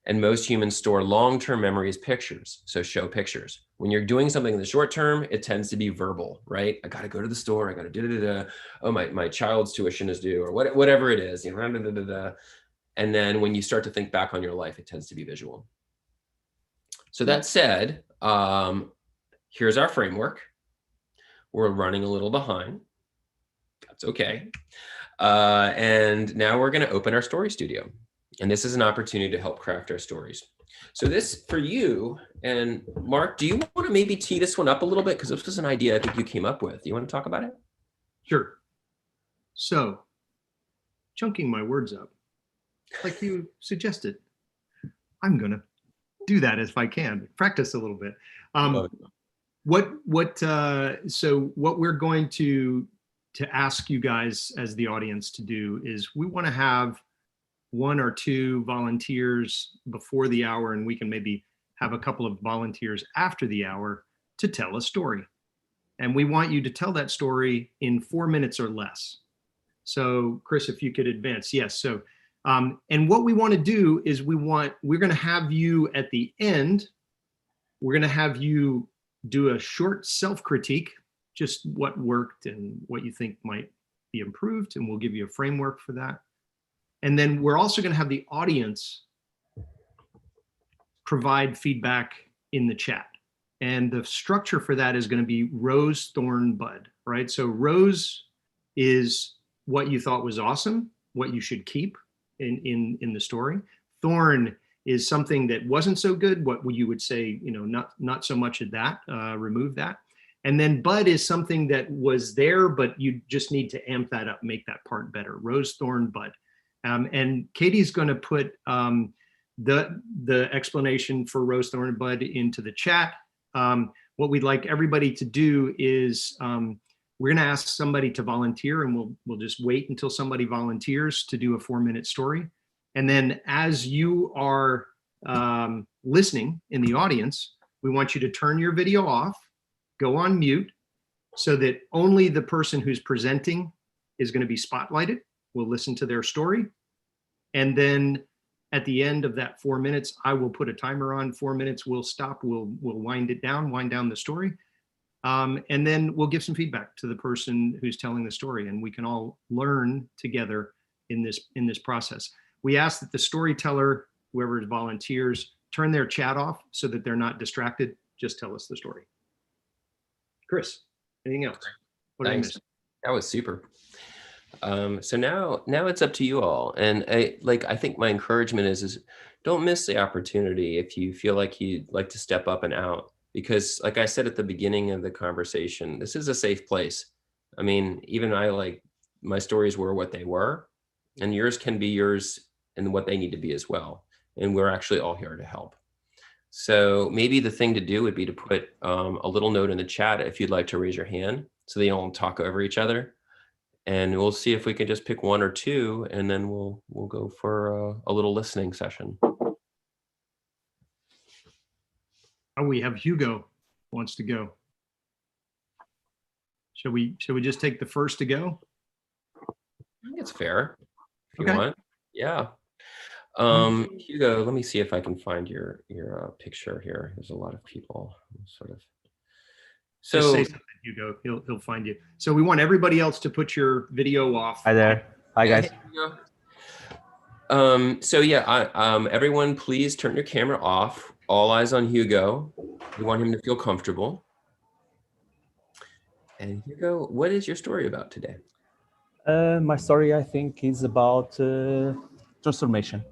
and most humans store long-term memory as pictures, so show pictures. When you're doing something in the short term, it tends to be verbal, right? I gotta go to the store, I gotta da-da-da-da. Oh, my child's tuition is due, or whatever it is, da-da-da-da. And then when you start to think back on your life, it tends to be visual. So that said, here's our framework. We're running a little behind. That's okay. And now we're gonna open our story studio. And this is an opportunity to help craft our stories. So this for you, and Mark, do you want to maybe tee this one up a little bit? Because this was an idea I think you came up with. You want to talk about it? Sure. So, chunking my words up, like you suggested, I'm going to do that if I can. Practice a little bit. So what we're going to ask you guys as the audience to do is we want to have 1 or 2 volunteers before the hour, and we can maybe have a couple of volunteers after the hour to tell a story. And we want you to tell that story in 4 minutes or less. So Chris, if you could advance. Yes. So, and what we want to do is we're going to have you at the end, we're going to have you do a short self-critique, just what worked and what you think might be improved. And we'll give you a framework for that. And then we're also going to have the audience provide feedback in the chat. And the structure for that is going to be rose, thorn, bud, right? So rose is what you thought was awesome, what you should keep in the story. Thorn is something that wasn't so good, what you would say, you know, not so much of that, remove that. And then bud is something that was there, but you just need to amp that up, make that part better. Rose, thorn, bud. And Katie's going to put the explanation for rose, thorn, and bud into the chat. What we'd like everybody to do is we're going to ask somebody to volunteer, and we'll just wait until somebody volunteers to do a 4-minute story. And then as you are listening in the audience, we want you to turn your video off, go on mute, so that only the person who's presenting is going to be spotlighted. We'll listen to their story. And then at the end of that 4 minutes, I will put a timer on. 4 minutes, we'll stop, we'll wind down the story. And then we'll give some feedback to the person who's telling the story, and we can all learn together in this process. We ask that the storyteller, whoever volunteers, turn their chat off so that they're not distracted. Just tell us the story. Chris, anything else? What did I miss? That was super. So now it's up to you all. And I think my encouragement is don't miss the opportunity if you feel like you'd like to step up and out, because like I said at the beginning of the conversation, this is a safe place. I mean, even my stories were what they were, and yours can be yours and what they need to be as well. And we're actually all here to help. So maybe the thing to do would be to put a little note in the chat if you'd like to raise your hand so they don't talk over each other. And we'll see if we can just pick 1 or 2, and then we'll go for a little listening session. Oh, we have Hugo wants to go. Shall we just take the first to go? I think it's fair if you Okay. want. Yeah. Hugo, let me see if I can find your picture here. There's a lot of people sort of. So just say something, Hugo. He'll find you. So we want everybody else to put your video off. Hi there. Hi guys. So yeah, everyone, please turn your camera off. All eyes on Hugo. We want him to feel comfortable. And Hugo, what is your story about today? My story, I think, is about transformation.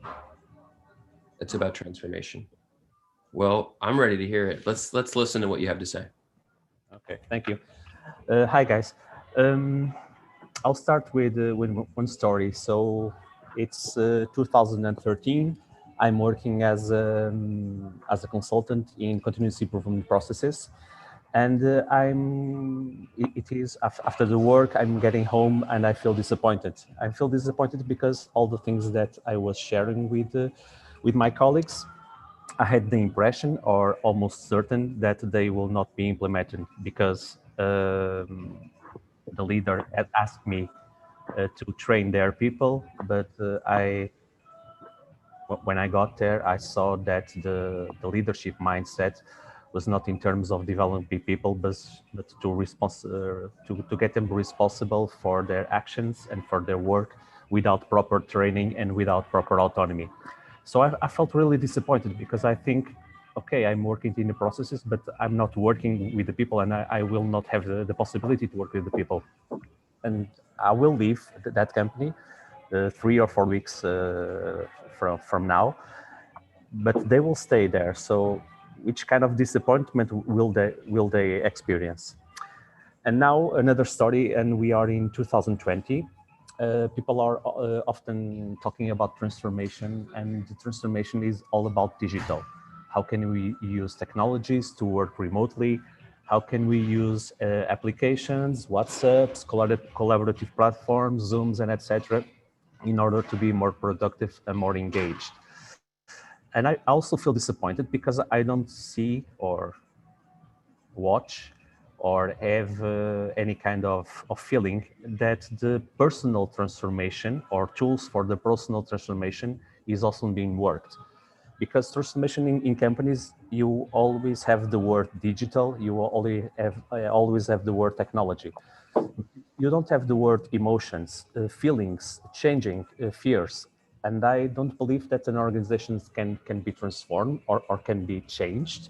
It's about transformation. Well, I'm ready to hear it. Let's listen to what you have to say. Okay, thank you. Hi guys. I'll start with one story. So it's 2013. I'm working as a consultant in continuous improvement processes, and it is after the work I'm getting home and I feel disappointed. I feel disappointed because all the things that I was sharing with my colleagues, I had the impression, or almost certain, that they will not be implemented because the leader had asked me to train their people, but when I got there, I saw that the leadership mindset was not in terms of developing people, but to get them responsible for their actions and for their work without proper training and without proper autonomy. So I felt really disappointed because I think, okay, I'm working in the processes, but I'm not working with the people, and I will not have the possibility to work with the people. And I will leave that company 3 or 4 weeks from now. but they will stay there. So which kind of disappointment will they experience? And now another story, and we are in 2020. People are often talking about transformation, and the transformation is all about digital. How can we use technologies to work remotely? How can we use applications, WhatsApps, collaborative platforms, Zooms, and etc., in order to be more productive and more engaged? And I also feel disappointed because I don't see or watch or have any kind of feeling that the personal transformation or tools for the personal transformation is also being worked. Because transformation in companies, you always have the word digital, you always have the word technology. You don't have the word emotions, feelings, changing, fears. And I don't believe that an organization can be transformed or can be changed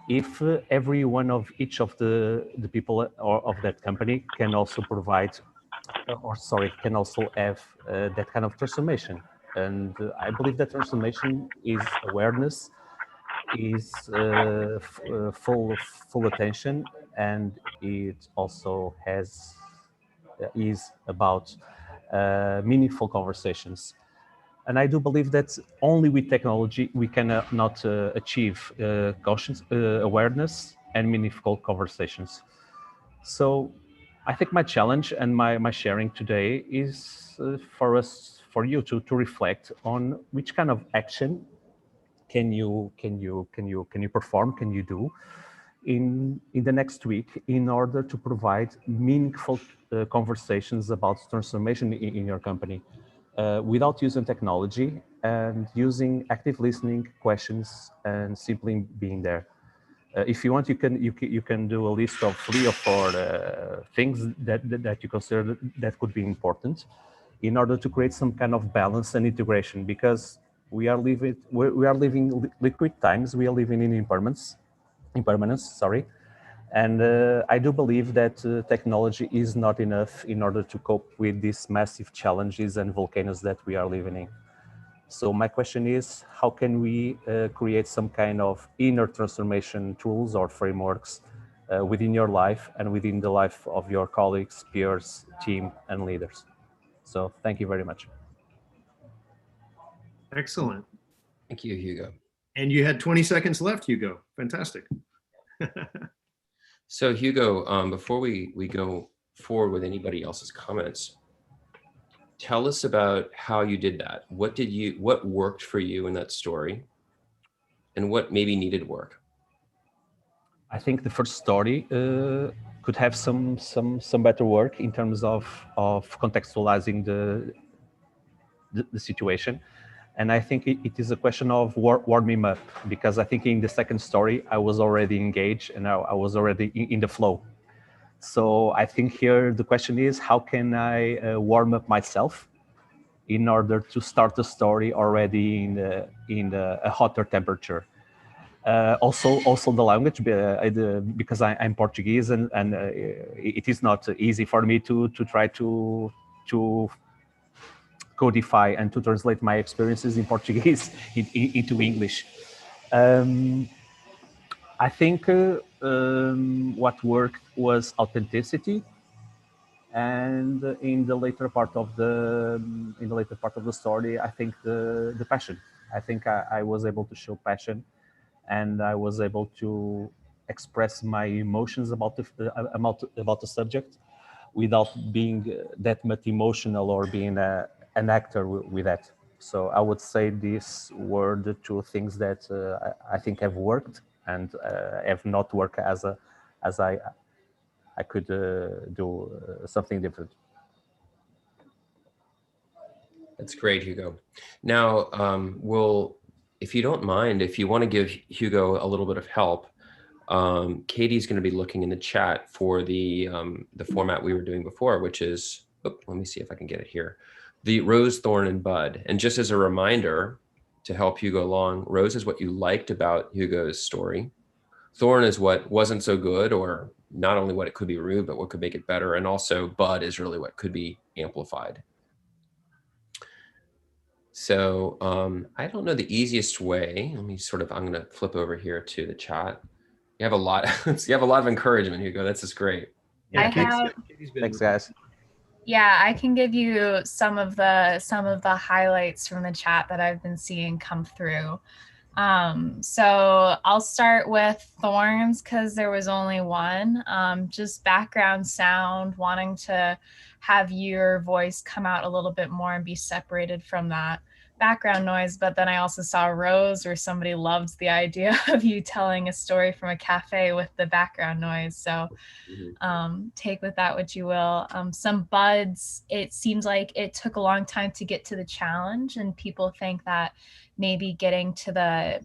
if every one of each of the people of that company can also provide, can also have that kind of transformation. And I believe that transformation is awareness, is full attention, and it also is about meaningful conversations. And I do believe that only with technology we cannot achieve conscious awareness and meaningful conversations. So I think my challenge and my sharing today is for you to reflect on which kind of action can you perform, can you do in the next week in order to provide meaningful conversations about transformation in your company without using technology and using active listening, questions, and simply being there. If you want, you can do a list of 3 or 4 things that you consider that could be important in order to create some kind of balance and integration, because we are living liquid times. We are living in impermanence, sorry. And I do believe that technology is not enough in order to cope with these massive challenges and volcanoes that we are living in. So my question is, how can we create some kind of inner transformation tools or frameworks within your life and within the life of your colleagues, peers, team, and leaders? So thank you very much. Excellent. Thank you, Hugo. And you had 20 seconds left, Hugo. Fantastic. So Hugo, before we go forward with anybody else's comments, tell us about how you did that. What worked for you in that story, and what maybe needed work? I think the first story could have some better work in terms of contextualizing the situation. And I think it is a question of warming up, because I think in the second story, I was already engaged and I was already in the flow. So I think here the question is, how can I warm up myself in order to start the story already in a hotter temperature? Also the language, because I'm Portuguese, and it is not easy for me to try to codify and to translate my experiences in Portuguese into English. I think what worked was authenticity, and in the later part of the story, I think the passion. I think I was able to show passion, and I was able to express my emotions about the subject without being that much emotional or being an actor with that. So I would say these were the 2 things that I think have worked and have not worked as I could do something different. That's great, Hugo. Now, if you don't mind, if you want to give Hugo a little bit of help, Katie's going to be looking in the chat for the format we were doing before, which is, let me see if I can get it here, the rose, thorn, and bud. And just as a reminder to help Hugo along, rose is what you liked about Hugo's story. Thorn is what wasn't so good, or not only what it could be rude, but what could make it better. And also bud is really what could be amplified. So I don't know the easiest way. Let me I'm going to flip over here to the chat. You have a lot. You have a lot of encouragement, Hugo. That's just great. I have. Thanks, guys. Yeah, I can give you some of the highlights from the chat that I've been seeing come through. So I'll start with thorns because there was only one. Just background sound, wanting to have your voice come out a little bit more and be separated from that background noise. But then I also saw Rose where somebody loved the idea of you telling a story from a cafe with the background noise. So take with that what you will. Some buds, it seems like it took a long time to get to the challenge, and people think that maybe getting to the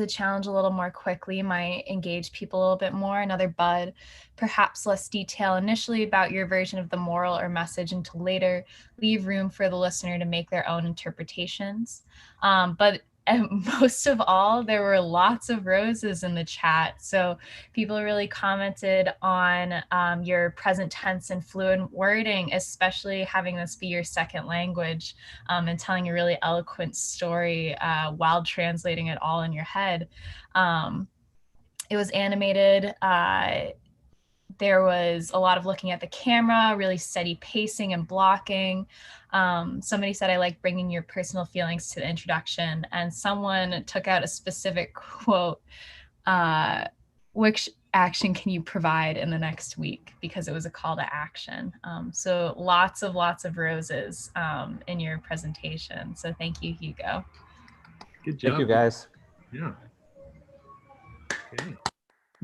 challenge a little more quickly might engage people a little bit more. Another bud, perhaps less detail initially about your version of the moral or message until later, leave room for the listener to make their own interpretations. But most of all, there were lots of roses in the chat. So people really commented on your present tense and fluent wording, especially having this be your second language, and telling a really eloquent story while translating it all in your head. It was animated. There was a lot of looking at the camera, really steady pacing and blocking. Somebody said, I like bringing your personal feelings to the introduction. And someone took out a specific quote, which action can you provide in the next week? Because it was a call to action. So lots of roses in your presentation. So thank you, Hugo. Good job. Thank you, guys. Yeah. Okay.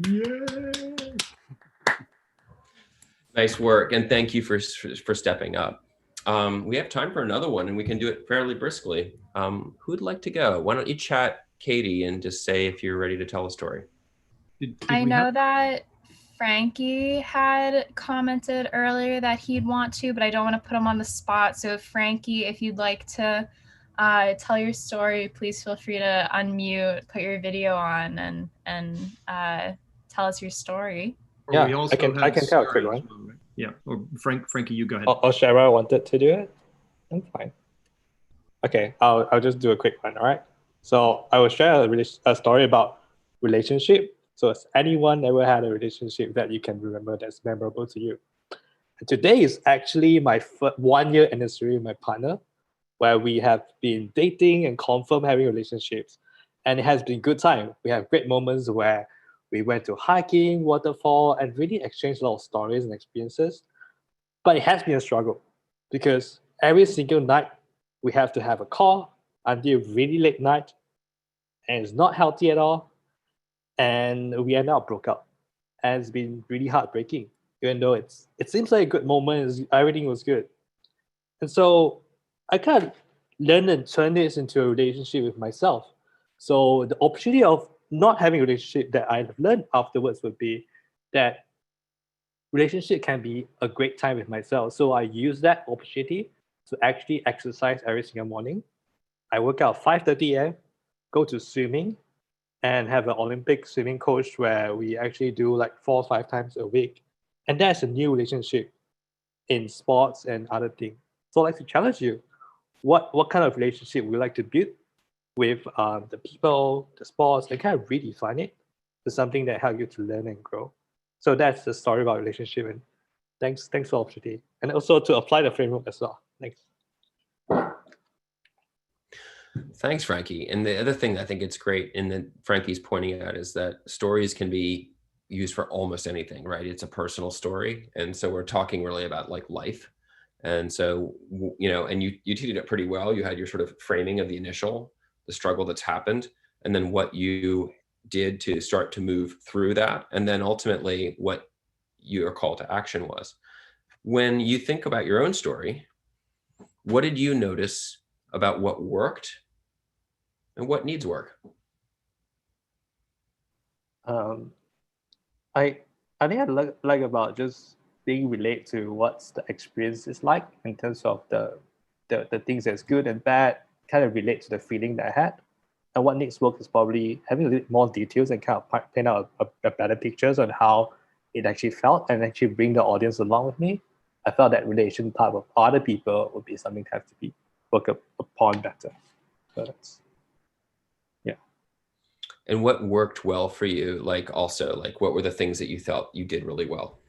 Yay! Nice work, and thank you for stepping up. We have time for another one, and we can do it fairly briskly. Who'd like to go? Why don't you chat Katie and just say if you're ready to tell a story? I know that Frankie had commented earlier that he'd want to, but I don't want to put him on the spot. So Frankie, if you'd like to tell your story, please feel free to unmute, put your video on, and tell us your story. Yeah, I can tell a quick one. Well, right? Yeah, or Frankie, you go ahead. Or Shara wanted to do it. I'm fine. Okay, I'll just do a quick one. All right. So I will share a story about relationship. So has anyone ever had a relationship that you can remember that's memorable to you? And today is actually my 1 year anniversary with my partner, where we have been dating and confirmed having relationships, and it has been good time. We have great moments where we went to hiking, waterfall, and really exchanged a lot of stories and experiences. But it has been a struggle because every single night we have to have a call until really late night, and it's not healthy at all. And we end up broke up, and it's been really heartbreaking. Even though it seems like a good moment, everything was good, and so I kind of learned and turned this into a relationship with myself. So the opportunity of not having a relationship that I learned afterwards would be that relationship can be a great time with myself. So I use that opportunity to actually exercise every single morning. I work out 5:30 a.m., go to swimming, and have an Olympic swimming coach where we actually do like 4 or 5 times a week. And that's a new relationship in sports and other things. So I'd like to challenge you. What kind of relationship would you like to build with the people, the sports, and kind of redefine it to something that helps you to learn and grow? So that's the story about relationship. And thanks for the opportunity. And also to apply the framework as well. Thanks. Thanks, Frankie. And the other thing I think it's great and that Frankie's pointing out is that stories can be used for almost anything, right? It's a personal story. And so we're talking really about like life. And so, you know, and you teed it up pretty well. You had your sort of framing of the struggle that's happened, and then what you did to start to move through that. And then ultimately what your call to action was. When you think about your own story, what did you notice about what worked and what needs work? I think I like about just being relate to what's the experience is like in terms of the things that's good and bad, kind of relate to the feeling that I had. And what needs work is probably having a little more details and kind of paint out a better pictures on how it actually felt and actually bring the audience along with me. I felt that relation part of other people would be something to have to be work upon better. So that's, yeah. And what worked well for you? Like also, like what were the things that you felt you did really well?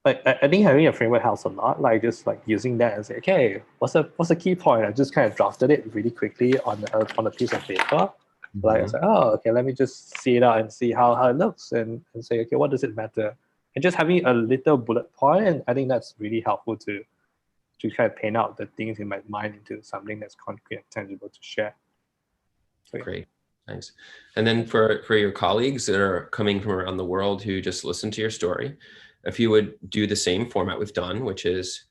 Like I think having a framework helps a lot. Like just like using that and say, okay, what's the key point? I just kind of drafted it really quickly on a piece of paper. Like I said, oh, okay, let me just see it out and see how it looks, and say, okay, what does it matter? And just having a little bullet point, and I think that's really helpful to kind of paint out the things in my mind into something that's concrete and tangible to share. So, yeah. Great, thanks. And then for your colleagues that are coming from around the world who just listen to your story, if you would do the same format we've done, which is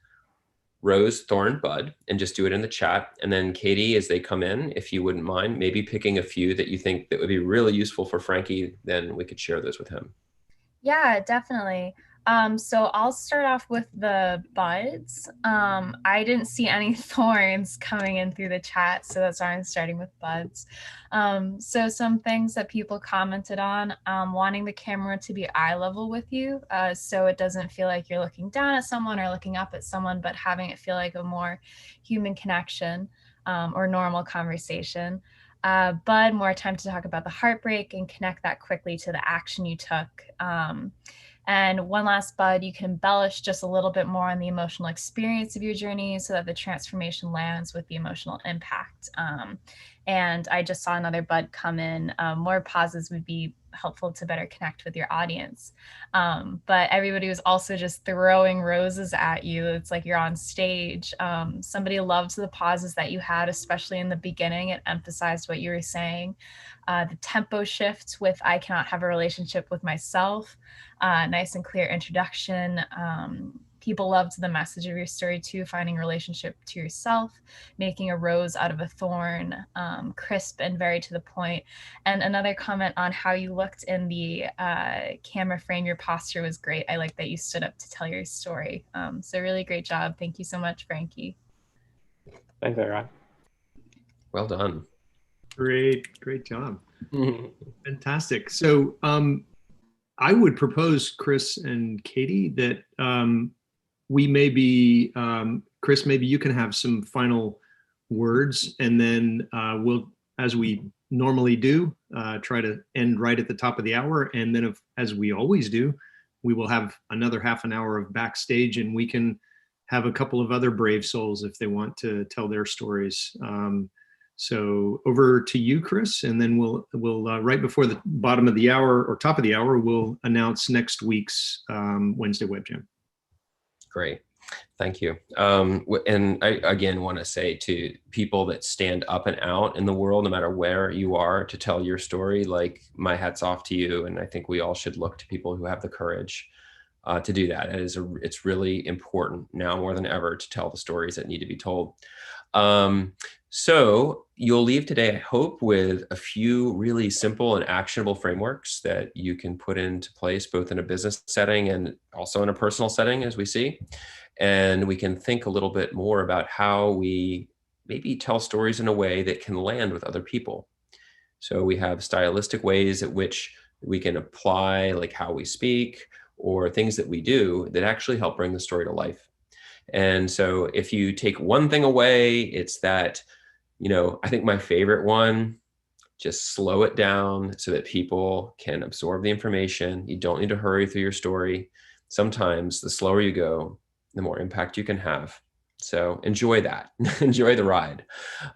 Rose, Thorn, Bud, and just do it in the chat. And then Katie, as they come in, if you wouldn't mind, maybe picking a few that you think that would be really useful for Frankie, then we could share those with him. Yeah, definitely. So I'll start off with the buds. I didn't see any thorns coming in through the chat, so that's why I'm starting with buds. So some things that people commented on, wanting the camera to be eye level with you, so it doesn't feel like you're looking down at someone or looking up at someone, but having it feel like a more human connection or normal conversation. Bud, more time to talk about the heartbreak and connect that quickly to the action you took. And one last Bud, you can embellish just a little bit more on the emotional experience of your journey so that the transformation lands with the emotional impact. And I just saw another Bud come in. More pauses would be helpful to better connect with your audience. But everybody was also just throwing roses at you. It's like you're on stage. Somebody loved the pauses that you had, especially in the beginning. It emphasized what you were saying. The tempo shifts with I cannot have a relationship with myself. Nice and clear introduction. People loved the message of your story too, finding a relationship to yourself, making a rose out of a thorn, crisp and very to the point. And another comment on how you looked in the camera frame, your posture was great. I like that you stood up to tell your story. So really great job. Thank you so much, Frankie. Thanks, Aaron. Well done. Great job. Fantastic. So I would propose, Chris and Katie, that we maybe, Chris, maybe you can have some final words, and then we'll, as we normally do, try to end right at the top of the hour. And then as we always do, we will have another half an hour of backstage, and we can have a couple of other brave souls if they want to tell their stories. So over to you, Chris, and then we'll right before the bottom of the hour or top of the hour, we'll announce next week's Wednesday Web Jam. Great, thank you. And I again want to say to people that stand up and out in the world, no matter where you are, to tell your story, like my hat's off to you. And I think we all should look to people who have the courage to do that. It's really important now more than ever to tell the stories that need to be told. So you'll leave today, I hope, with a few really simple and actionable frameworks that you can put into place, both in a business setting and also in a personal setting, as we see. And we can think a little bit more about how we maybe tell stories in a way that can land with other people. So we have stylistic ways at which we can apply, like how we speak or things that we do that actually help bring the story to life. And so if you take one thing away, it's that, I think my favorite one, just slow it down so that people can absorb the information. You don't need to hurry through your story. Sometimes the slower you go, the more impact you can have. So enjoy that, enjoy the ride.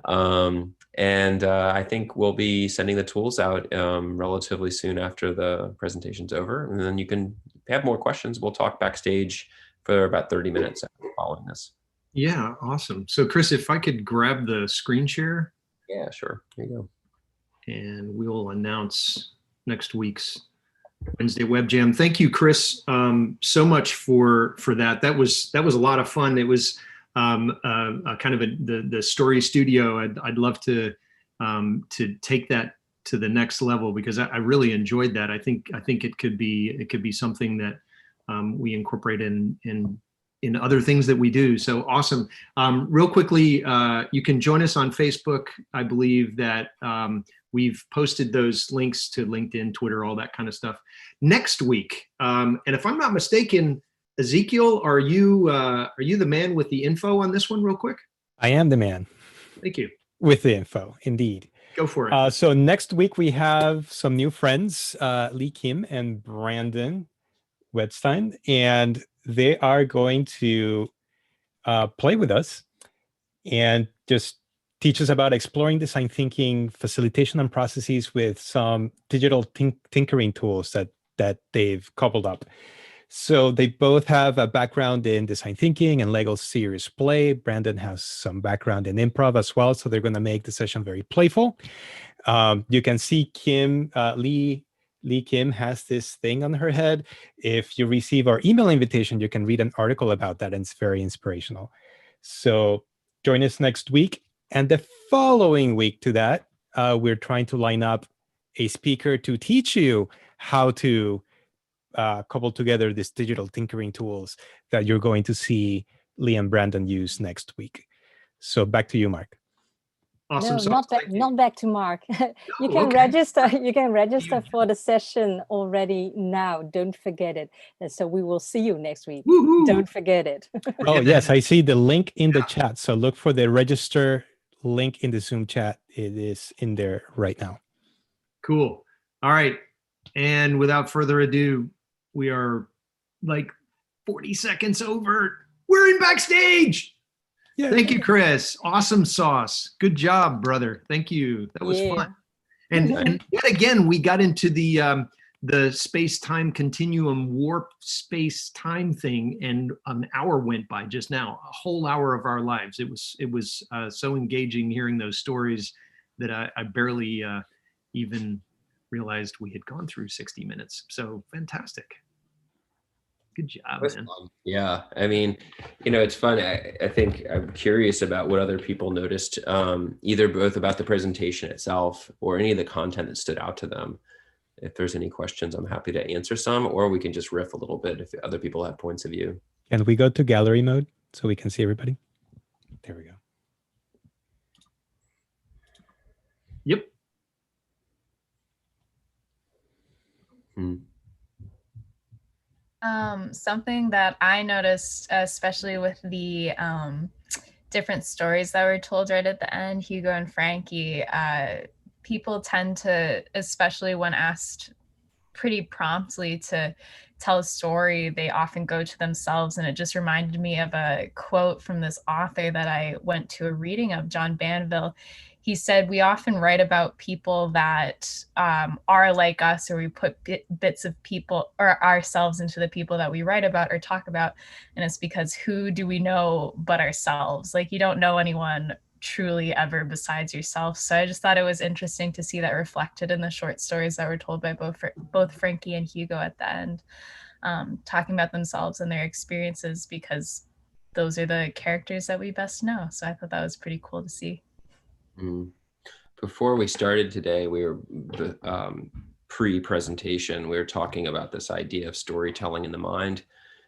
And I think we'll be sending the tools out relatively soon after the presentation's over. And then you can have more questions. We'll talk backstage for about 30 minutes following this. Yeah, awesome. So Chris, if I could grab the screen share. Yeah, sure. Here you go. And we'll announce next week's Wednesday Web Jam. Thank you, Chris, so much for that. That was a lot of fun. It was kind of the story studio. I'd love to take that to the next level because I really enjoyed that. I think it could be something that we incorporate in other things that we do. So awesome. Real quickly, you can join us on Facebook. I believe that we've posted those links to LinkedIn, Twitter, all that kind of stuff. Next week, and if I'm not mistaken, Ezekiel, are you the man with the info on this one real quick? I am the man. Thank you. With the info, indeed. Go for it. So next week we have some new friends, Lee Kim and Brandon Wedstein, and they are going to play with us and just teach us about exploring design thinking, facilitation and processes with some digital tinkering tools that they've coupled up. So they both have a background in design thinking and Lego serious play. Brandon has some background in improv as well, so they're going to make the session very playful. You can see Lee Kim has this thing on her head. If you receive our email invitation, you can read an article about that, and it's very inspirational. So join us next week. And the following week to that, we're trying to line up a speaker to teach you how to couple together these digital tinkering tools that you're going to see Lee and Brandon use next week. So back to you, Mark. Awesome. No, not back to Mark. You can register. You can register for the session already now. Don't forget it. And so we will see you next week. Woo-hoo. Don't forget it. Oh yes, I see the link in the chat. So look for the register link in the Zoom chat. It is in there right now. Cool. All right. And without further ado, we are like 40 seconds over. We're in backstage. Yeah. Thank you, Chris. Awesome sauce. Good job, brother. Thank you. That was fun. And yet again, we got into the space-time continuum warp space-time thing, and an hour went by just now. A whole hour of our lives. It was so engaging hearing those stories that I barely even realized we had gone through 60 minutes. So fantastic. Good job, man. Yeah, I mean, it's fun. I think I'm curious about what other people noticed, either both about the presentation itself or any of the content that stood out to them. If there's any questions, I'm happy to answer some, or we can just riff a little bit if other people have points of view. Can we go to gallery mode so we can see everybody? There we go. Yep. Something that I noticed, especially with the different stories that were told right at the end, Hugo and Frankie, people tend to, especially when asked pretty promptly to tell a story, they often go to themselves. And it just reminded me of a quote from this author that I went to a reading of, John Banville. He said, we often write about people that are like us, or we put bits of people or ourselves into the people that we write about or talk about. And it's because who do we know but ourselves? Like, you don't know anyone truly ever besides yourself. So I just thought it was interesting to see that reflected in the short stories that were told by both Frankie and Hugo at the end, talking about themselves and their experiences, because those are the characters that we best know. So I thought that was pretty cool to see. Before we started today, we were pre-presentation, we were talking about this idea of storytelling in the mind,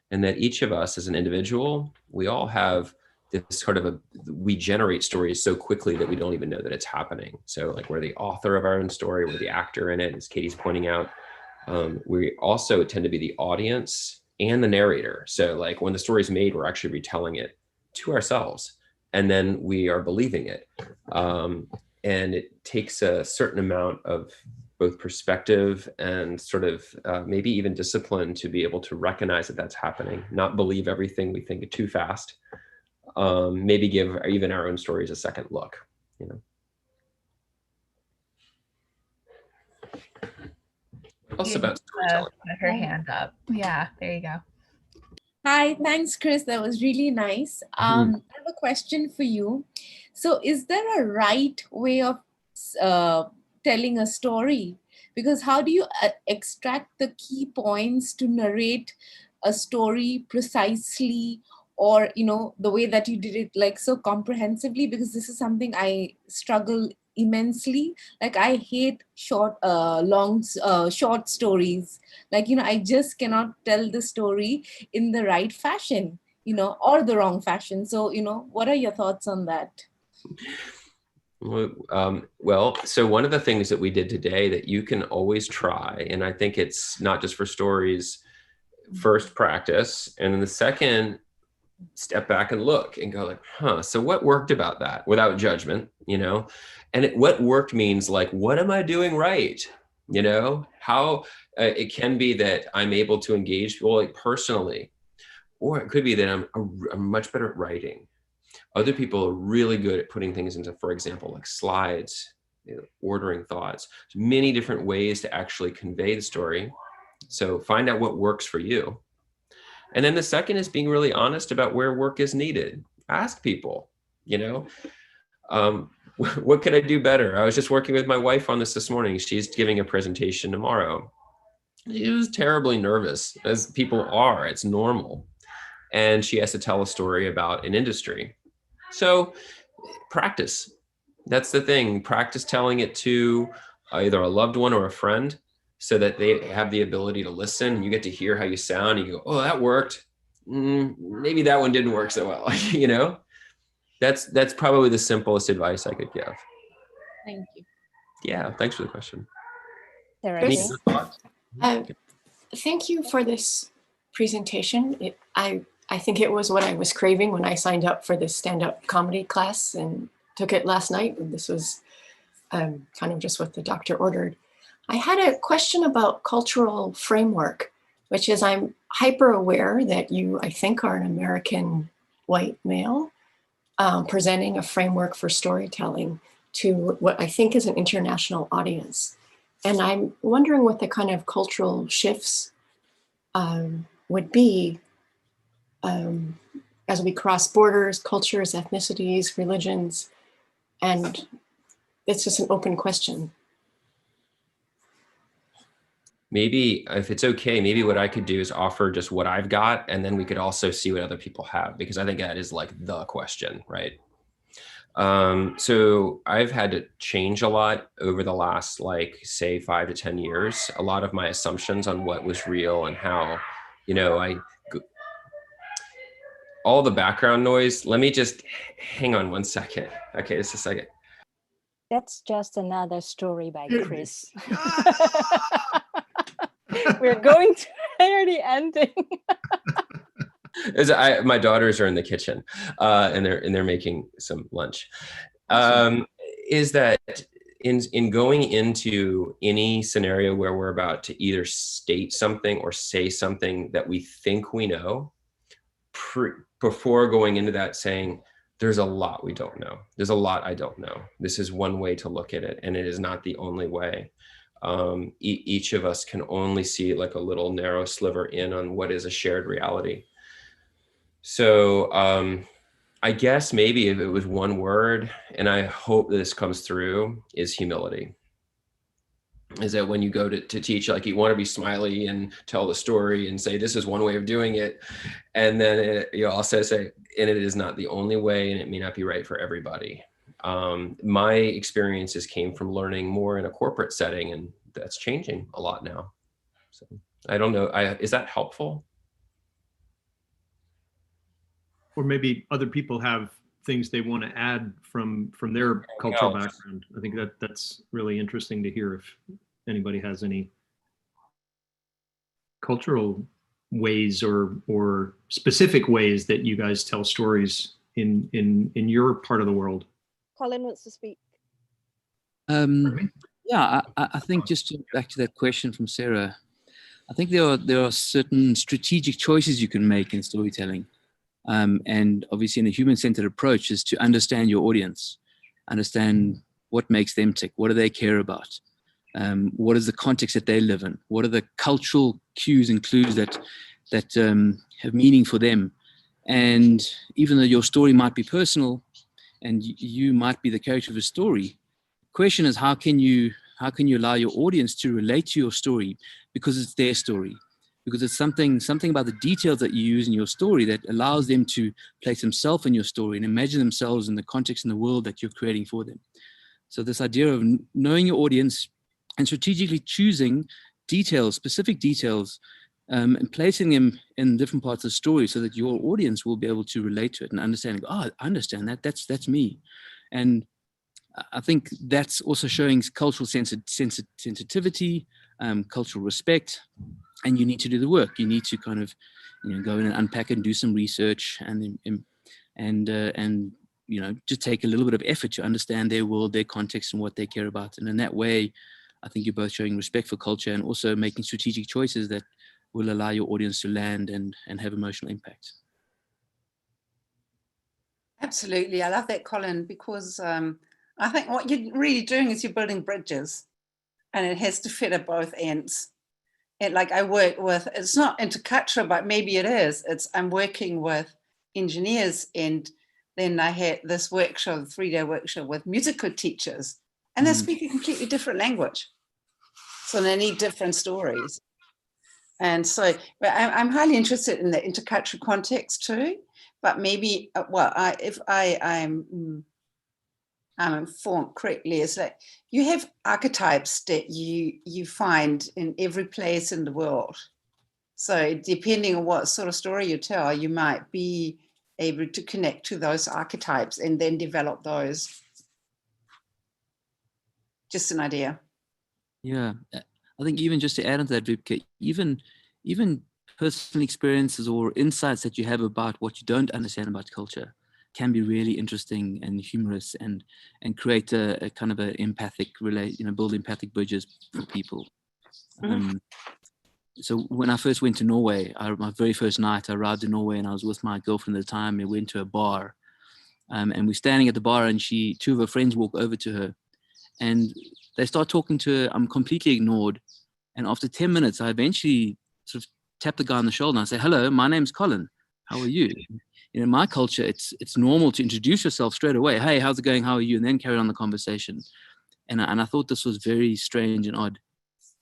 and that each of us as an individual, we all have this sort of we generate stories so quickly that we don't even know that it's happening. So like, we're the author of our own story, we're the actor in it, as Katie's pointing out. We also tend to be the audience and the narrator. So like, when the story's made, we're actually retelling it to ourselves, and then we are believing it. And it takes a certain amount of both perspective and sort of maybe even discipline to be able to recognize that that's happening, not believe everything we think too fast, maybe give even our own stories a second look, Also about storytelling. Her hand up. Yeah, there you go. Hi, thanks, Chris. That was really nice. I have a question for you. So is there a right way of telling a story? Because how do you extract the key points to narrate a story precisely, or, the way that you did it, like, so comprehensively? Because this is something I struggle immensely. Like, I hate short stories. Like, I just cannot tell the story in the right fashion, or the wrong fashion. So, what are your thoughts on that? Well, so one of the things that we did today that you can always try, and I think it's not just for stories, first practice, and then the second, step back and look and go like, huh, so what worked about that, without judgment, you know? And what worked means like, what am I doing right? You know, how it can be that I'm able to engage people like personally, or it could be that I'm much better at writing. Other people are really good at putting things into, for example, like slides, you know, ordering thoughts. There's many different ways to actually convey the story. So find out what works for you. And then the second is being really honest about where work is needed. Ask people, you know, what could I do better? I was just working with my wife on this morning. She's giving a presentation tomorrow. She was terribly nervous, as people are, it's normal. And she has to tell a story about an industry. So practice, that's the thing. Practice telling it to either a loved one or a friend, so that they have the ability to listen. You get to hear how you sound. You go, oh, that worked. Maybe that one didn't work so well. You know, that's probably the simplest advice I could give. Thank you. Yeah, thanks for the question. Chris, thank you for this presentation. I think it was what I was craving when I signed up for this stand-up comedy class and took it last night. And this was kind of just what the doctor ordered. I had a question about cultural framework, which is I'm hyper aware that you, I think, are an American white male presenting a framework for storytelling to what I think is an international audience. And I'm wondering what the kind of cultural shifts would be as we cross borders, cultures, ethnicities, religions, and it's just an open question. Maybe if it's okay, maybe what I could do is offer just what I've got, and then we could also see what other people have, because I think that is like the question, right? So I've had to change a lot over the last, like, say 5 to 10 years. A lot of my assumptions on what was real and how, you know, all the background noise. Let me just hang on one second. Okay, just a second. That's just another story by Chris. We're going to hear the ending. My daughters are in the kitchen, and they're making some lunch. Is that in going into any scenario where we're about to either state something or say something that we think we know, before going into that, saying, there's a lot we don't know. There's a lot I don't know. This is one way to look at it, and it is not the only way. Each of us can only see like a little narrow sliver in on what is a shared reality. So I guess maybe if it was one word, and I hope this comes through, is humility. Is that when you go to teach, like, you want to be smiley and tell the story and say, this is one way of doing it. And then you also say, and it is not the only way, and it may not be right for everybody. My experiences came from learning more in a corporate setting, and that's changing a lot now. So I don't know, is that helpful? Or maybe other people have things they want to add from their cultural background. I think that's really interesting to hear if anybody has any cultural ways or specific ways that you guys tell stories in your part of the world. Colin wants to speak. Yeah, I think just back to that question from Sarah, I think there are certain strategic choices you can make in storytelling. And obviously in a human-centered approach is to understand your audience, understand what makes them tick, what do they care about, what is the context that they live in, what are the cultural cues and clues that have meaning for them. And even though your story might be personal and you might be the character of a story, the question is how can you allow your audience to relate to your story because it's their story? Because it's something about the details that you use in your story that allows them to place themselves in your story and imagine themselves in the context and the world that you're creating for them. So this idea of knowing your audience and strategically choosing details, specific details, and placing them in different parts of the story so that your audience will be able to relate to it and understand, oh, I understand that, that's me. And I think that's also showing cultural sensitivity, cultural respect, and you need to do the work. You need to kind of, go in and unpack and do some research and just take a little bit of effort to understand their world, their context, and what they care about. And in that way, I think you're both showing respect for culture and also making strategic choices that will allow your audience to land and have emotional impact. Absolutely. I love that, Colin, because I think what you're really doing is you're building bridges, and it has to fit at both ends. And like I work with, it's not intercultural, but maybe it is. I'm working with engineers, and then I had this workshop, 3-day workshop with musical teachers, and they speak a completely different language. So they need different stories. And so I'm highly interested in the intercultural context too, but maybe, if I'm informed correctly, is that you have archetypes that you find in every place in the world. So depending on what sort of story you tell, you might be able to connect to those archetypes and then develop those. Just an idea. Yeah, I think even just to add on to that, Vibke, even personal experiences or insights that you have about what you don't understand about culture can be really interesting and humorous and create a kind of an empathic build empathic bridges for people. So when I first went to Norway, my very first night, I arrived in Norway and I was with my girlfriend at the time. We went to a bar, and we're standing at the bar, and two of her friends walk over to her, and they start talking to her. I'm completely ignored, and after 10 minutes, I eventually sort of tap the guy on the shoulder and I say, "Hello, my name's Colin. How are you?" In my culture, it's normal to introduce yourself straight away. "Hey, how's it going? How are you?" And then carry on the conversation. And I thought this was very strange and odd.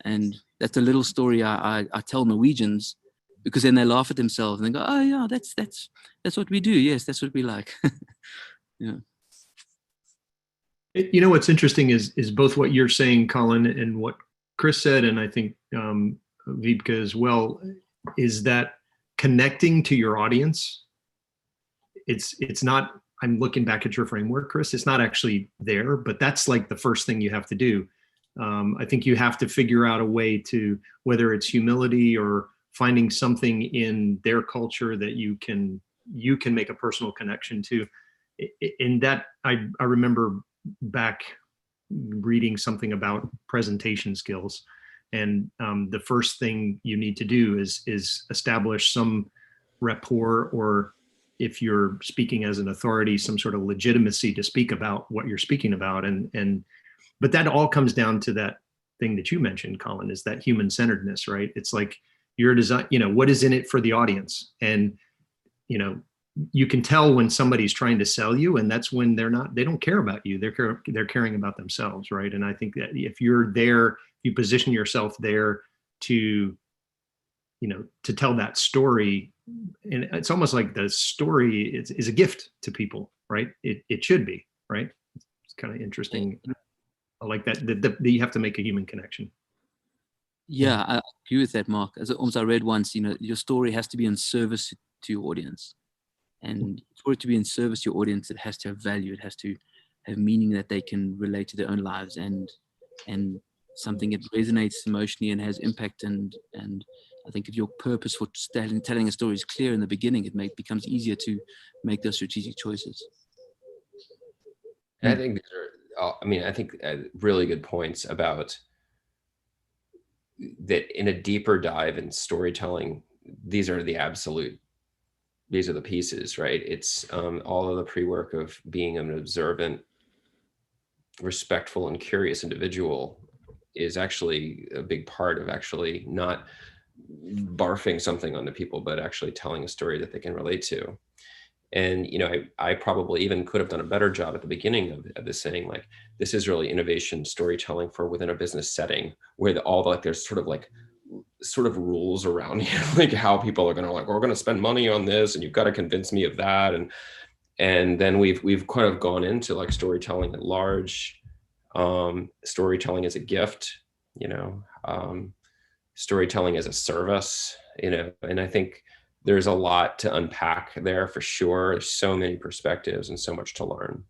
And that's a little story I tell Norwegians, because then they laugh at themselves and they go, "Oh yeah, that's what we do. Yes, that's what we like." Yeah. What's interesting is both what you're saying, Colin, and what Chris said, and I think Vibke as well, is that connecting to your audience. It's not. I'm looking back at your framework, Chris. It's not actually there, but that's like the first thing you have to do. I think you have to figure out a way to, whether it's humility or finding something in their culture that you can make a personal connection to. In that, I remember back reading something about presentation skills, and the first thing you need to do is establish some rapport, or if you're speaking as an authority, some sort of legitimacy to speak about what you're speaking about. But that all comes down to that thing that you mentioned, Colin, is that human-centeredness, right? It's like your design, what is in it for the audience? And, you can tell when somebody's trying to sell you, and that's when they don't care about you. They're caring about themselves, right? And I think that if you're there, you position yourself there to tell that story. And it's almost like the story is a gift to people, right? It should be, right? It's kind of interesting. I like that you have to make a human connection. Yeah, I agree with that, Mark. As I read once, your story has to be in service to your audience. And for it to be in service to your audience, it has to have value. It has to have meaning that they can relate to their own lives, and something that resonates emotionally and has impact. And I think if your purpose for telling a story is clear in the beginning, it becomes easier to make those strategic choices. I think I think really good points about that. In a deeper dive in storytelling, these are the pieces, right? It's all of the pre-work of being an observant, respectful, and curious individual is actually a big part of actually not barfing something onto people, but actually telling a story that they can relate to. And, I probably even could have done a better job at the beginning of this, saying like, this is really innovation storytelling for within a business setting, where there's sort of rules around like how people are going to we're going to spend money on this, and you've got to convince me of that. And then we've kind of gone into like storytelling at large, storytelling as a gift, storytelling as a service, and I think there's a lot to unpack there for sure. There's so many perspectives and so much to learn.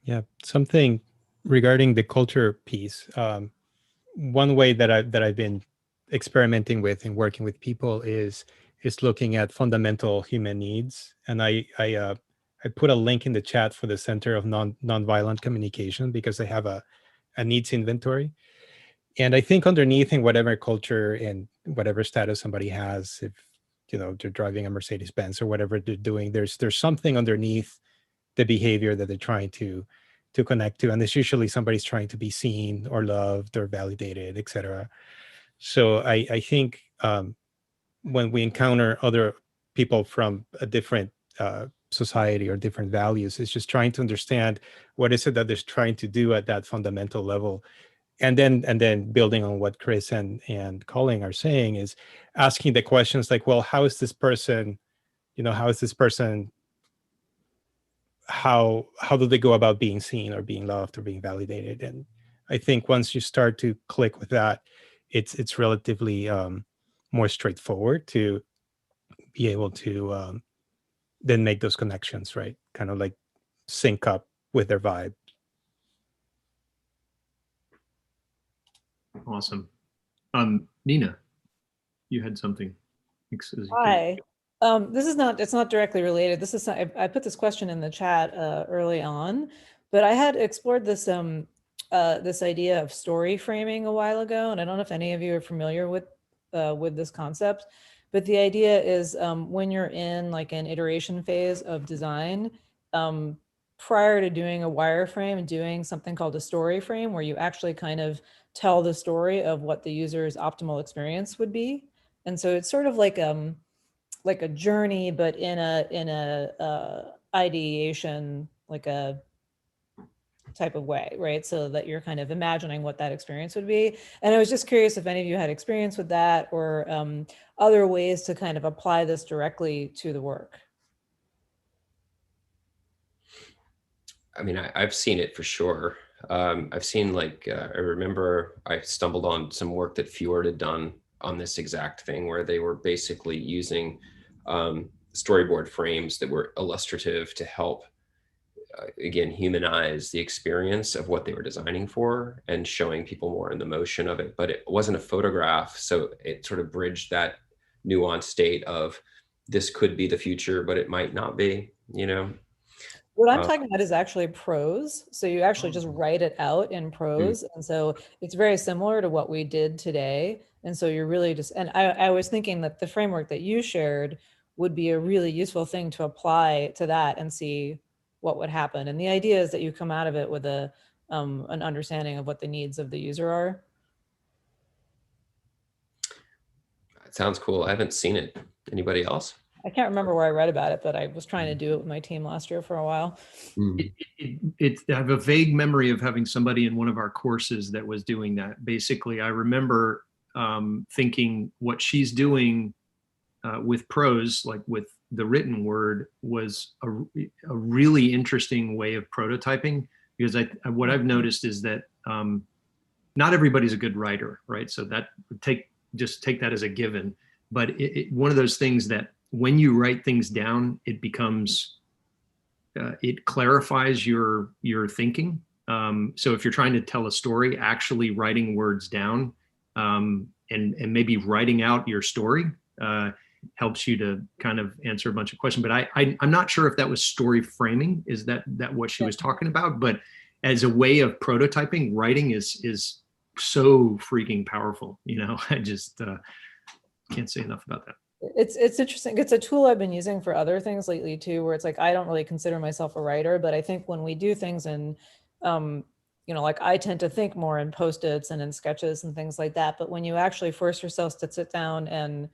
Yeah, something regarding the culture piece. One way that I've been experimenting with and working with people is looking at fundamental human needs. And I put a link in the chat for the Center of Nonviolent Communication, because they have a needs inventory. And I think underneath, in whatever culture and whatever status somebody has, if they're driving a Mercedes-Benz or whatever they're doing, there's something underneath the behavior that they're trying to connect to, and it's usually somebody's trying to be seen or loved or validated, etc. So I think when we encounter other people from a different society or different values, it's just trying to understand what is it that they're trying to do at that fundamental level. And then building on what Chris and Colin are saying, is asking the questions like, well, how is this person, how do they go about being seen or being loved or being validated? And I think once you start to click with that, it's relatively more straightforward to be able to then make those connections, right? Kind of like sync up with their vibe. Awesome. Nina, you had something. Hi. It's not directly related. This is I put this question in the chat early on, but I had explored this this idea of story framing a while ago, and I don't know if any of you are familiar with this concept, but the idea is when you're in like an iteration phase of design, prior to doing a wireframe, doing something called a story frame, where you actually kind of tell the story of what the user's optimal experience would be. And so it's sort of like a journey, but in a ideation, like a type of way, right? So that you're kind of imagining what that experience would be. And I was just curious if any of you had experience with that, or other ways to kind of apply this directly to the work. I mean, I've seen it for sure. I've seen I remember I stumbled on some work that Fjord had done on this exact thing, where they were basically using storyboard frames that were illustrative to help, again, humanize the experience of what they were designing for and showing people more in the motion of it. But it wasn't a photograph, so it sort of bridged that nuanced state of this could be the future, but it might not be, What I'm talking about is actually prose. So you actually just write it out in prose. And so it's very similar to what we did today. And so you're really just, and I was thinking that the framework that you shared would be a really useful thing to apply to that and see what would happen. And the idea is that you come out of it with an understanding of what the needs of the user are. It sounds cool. I haven't seen it. Anybody else? I can't remember where I read about it, but I was trying to do it with my team last year for a while. I have a vague memory of having somebody in one of our courses that was doing that. Basically, I remember thinking what she's doing with prose, like with the written word, was a really interesting way of prototyping, because what I've noticed is that not everybody's a good writer, right? So that just take that as a given. But one of those things that when you write things down, it becomes, it clarifies your thinking. So if you're trying to tell a story, actually writing words down and maybe writing out your story helps you to kind of answer a bunch of questions. But I'm not sure if that was story framing. Is that what she was talking about? But as a way of prototyping, writing is so freaking powerful. I just can't say enough about that. It's interesting. It's a tool I've been using for other things lately too, where it's like, I don't really consider myself a writer, but I think when we do things in, like I tend to think more in Post-its and in sketches and things like that. But when you actually force yourself to sit down and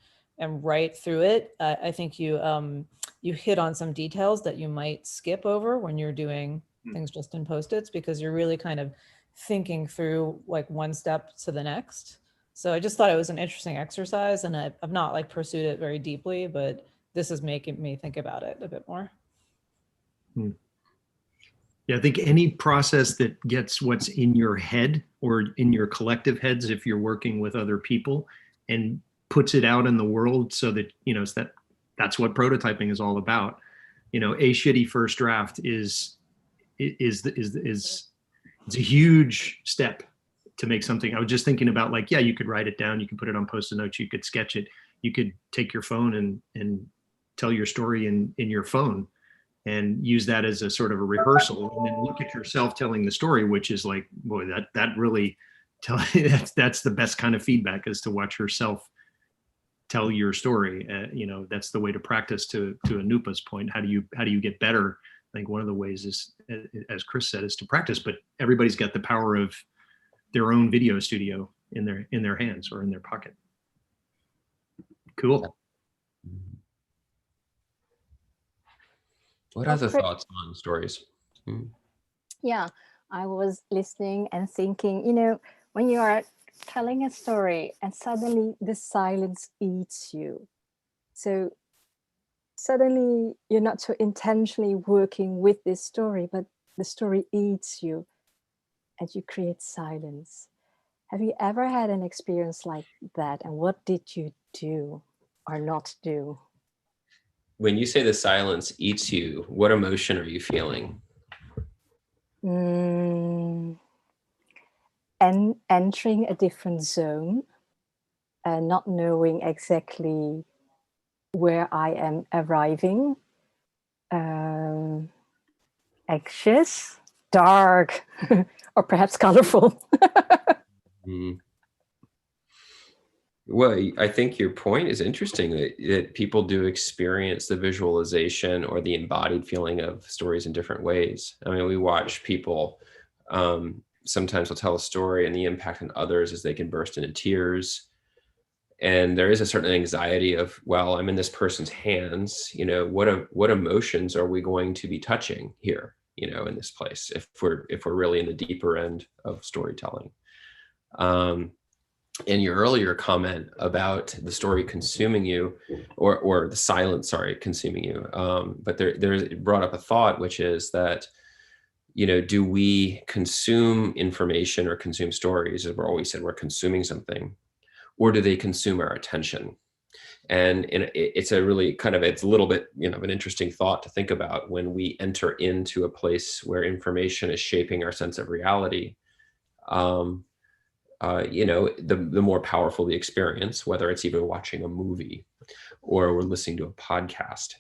write through it, I think you hit on some details that you might skip over when you're doing things just in Post-its, because you're really kind of thinking through like one step to the next. So I just thought it was an interesting exercise, and I've not pursued it very deeply, but this is making me think about it a bit more. Yeah, I think any process that gets what's in your head or in your collective heads, if you're working with other people, and puts it out in the world so that, that's what prototyping is all about. A shitty first draft is it's a huge step to make something. I was just thinking about like, yeah, you could write it down, you could put it on Post-it notes, you could sketch it, you could take your phone and tell your story in your phone and use that as a sort of a rehearsal, and then look at yourself telling the story, which is like, boy, that really that's the best kind of feedback, is to watch yourself tell your story. You know, that's the way to practice. To Anupa's point, how do you get better? I think one of the ways is, as Chris said, is to practice, but everybody's got the power of their own video studio in their hands or in their pocket. Cool. What other thoughts on stories? Yeah, I was listening and thinking, you know, when you are telling a story and suddenly the silence eats you. So suddenly you're not so intentionally working with this story, but the story eats you and you create silence. Have you ever had an experience like that? And what did you do or not do? When you say the silence eats you, what emotion are you feeling? And entering a different zone, not knowing exactly where I am arriving, anxious, dark, or perhaps colorful. Well, I think your point is interesting, that people do experience the visualization or the embodied feeling of stories in different ways. I mean, we watch people, sometimes will tell a story and the impact on others is they can burst into tears. And there is a certain anxiety of, well, I'm in this person's hands, you know, what emotions are we going to be touching here, you know, in this place, if we're really in the deeper end of storytelling. In your earlier comment about the story consuming you, or the silence, sorry, consuming you. But it brought up a thought, which is that, you know, do we consume information or consume stories, as we're always said, we're consuming something, or do they consume our attention? And it's a really kind of, it's a little bit, you know, an interesting thought to think about when we enter into a place where information is shaping our sense of reality. You know, the more powerful the experience, whether it's even watching a movie or we're listening to a podcast.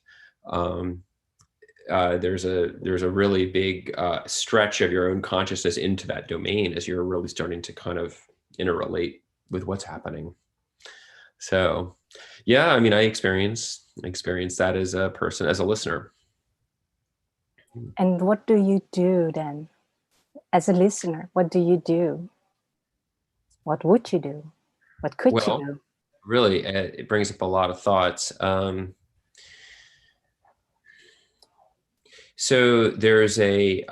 There's a really big stretch of your own consciousness into that domain as you're really starting to kind of interrelate with what's happening. So, yeah, I mean, I experience that as a person, as a listener. And what do you do then? As a listener, what do you do? What would you do? What could you do? Really, it brings up a lot of thoughts. So there's a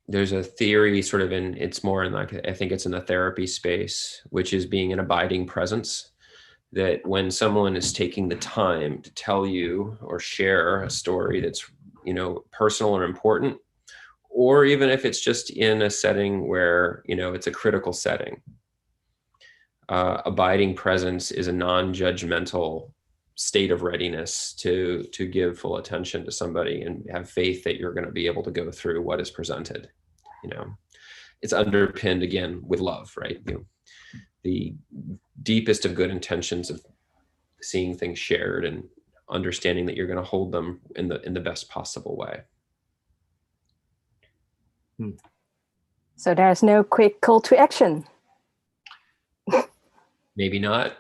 theory sort of it's more in like, I think it's in the therapy space, which is being an abiding presence. That when someone is taking the time to tell you or share a story that's, you know, personal or important, or even if it's just in a setting where, you know, it's a critical setting, abiding presence is a non-judgmental state of readiness to give full attention to somebody and have faith that you're going to be able to go through what is presented. You know, it's underpinned again with love, right? You know, the deepest of good intentions of seeing things shared and understanding that you're going to hold them in the best possible way. So there's no quick call to action. Maybe not.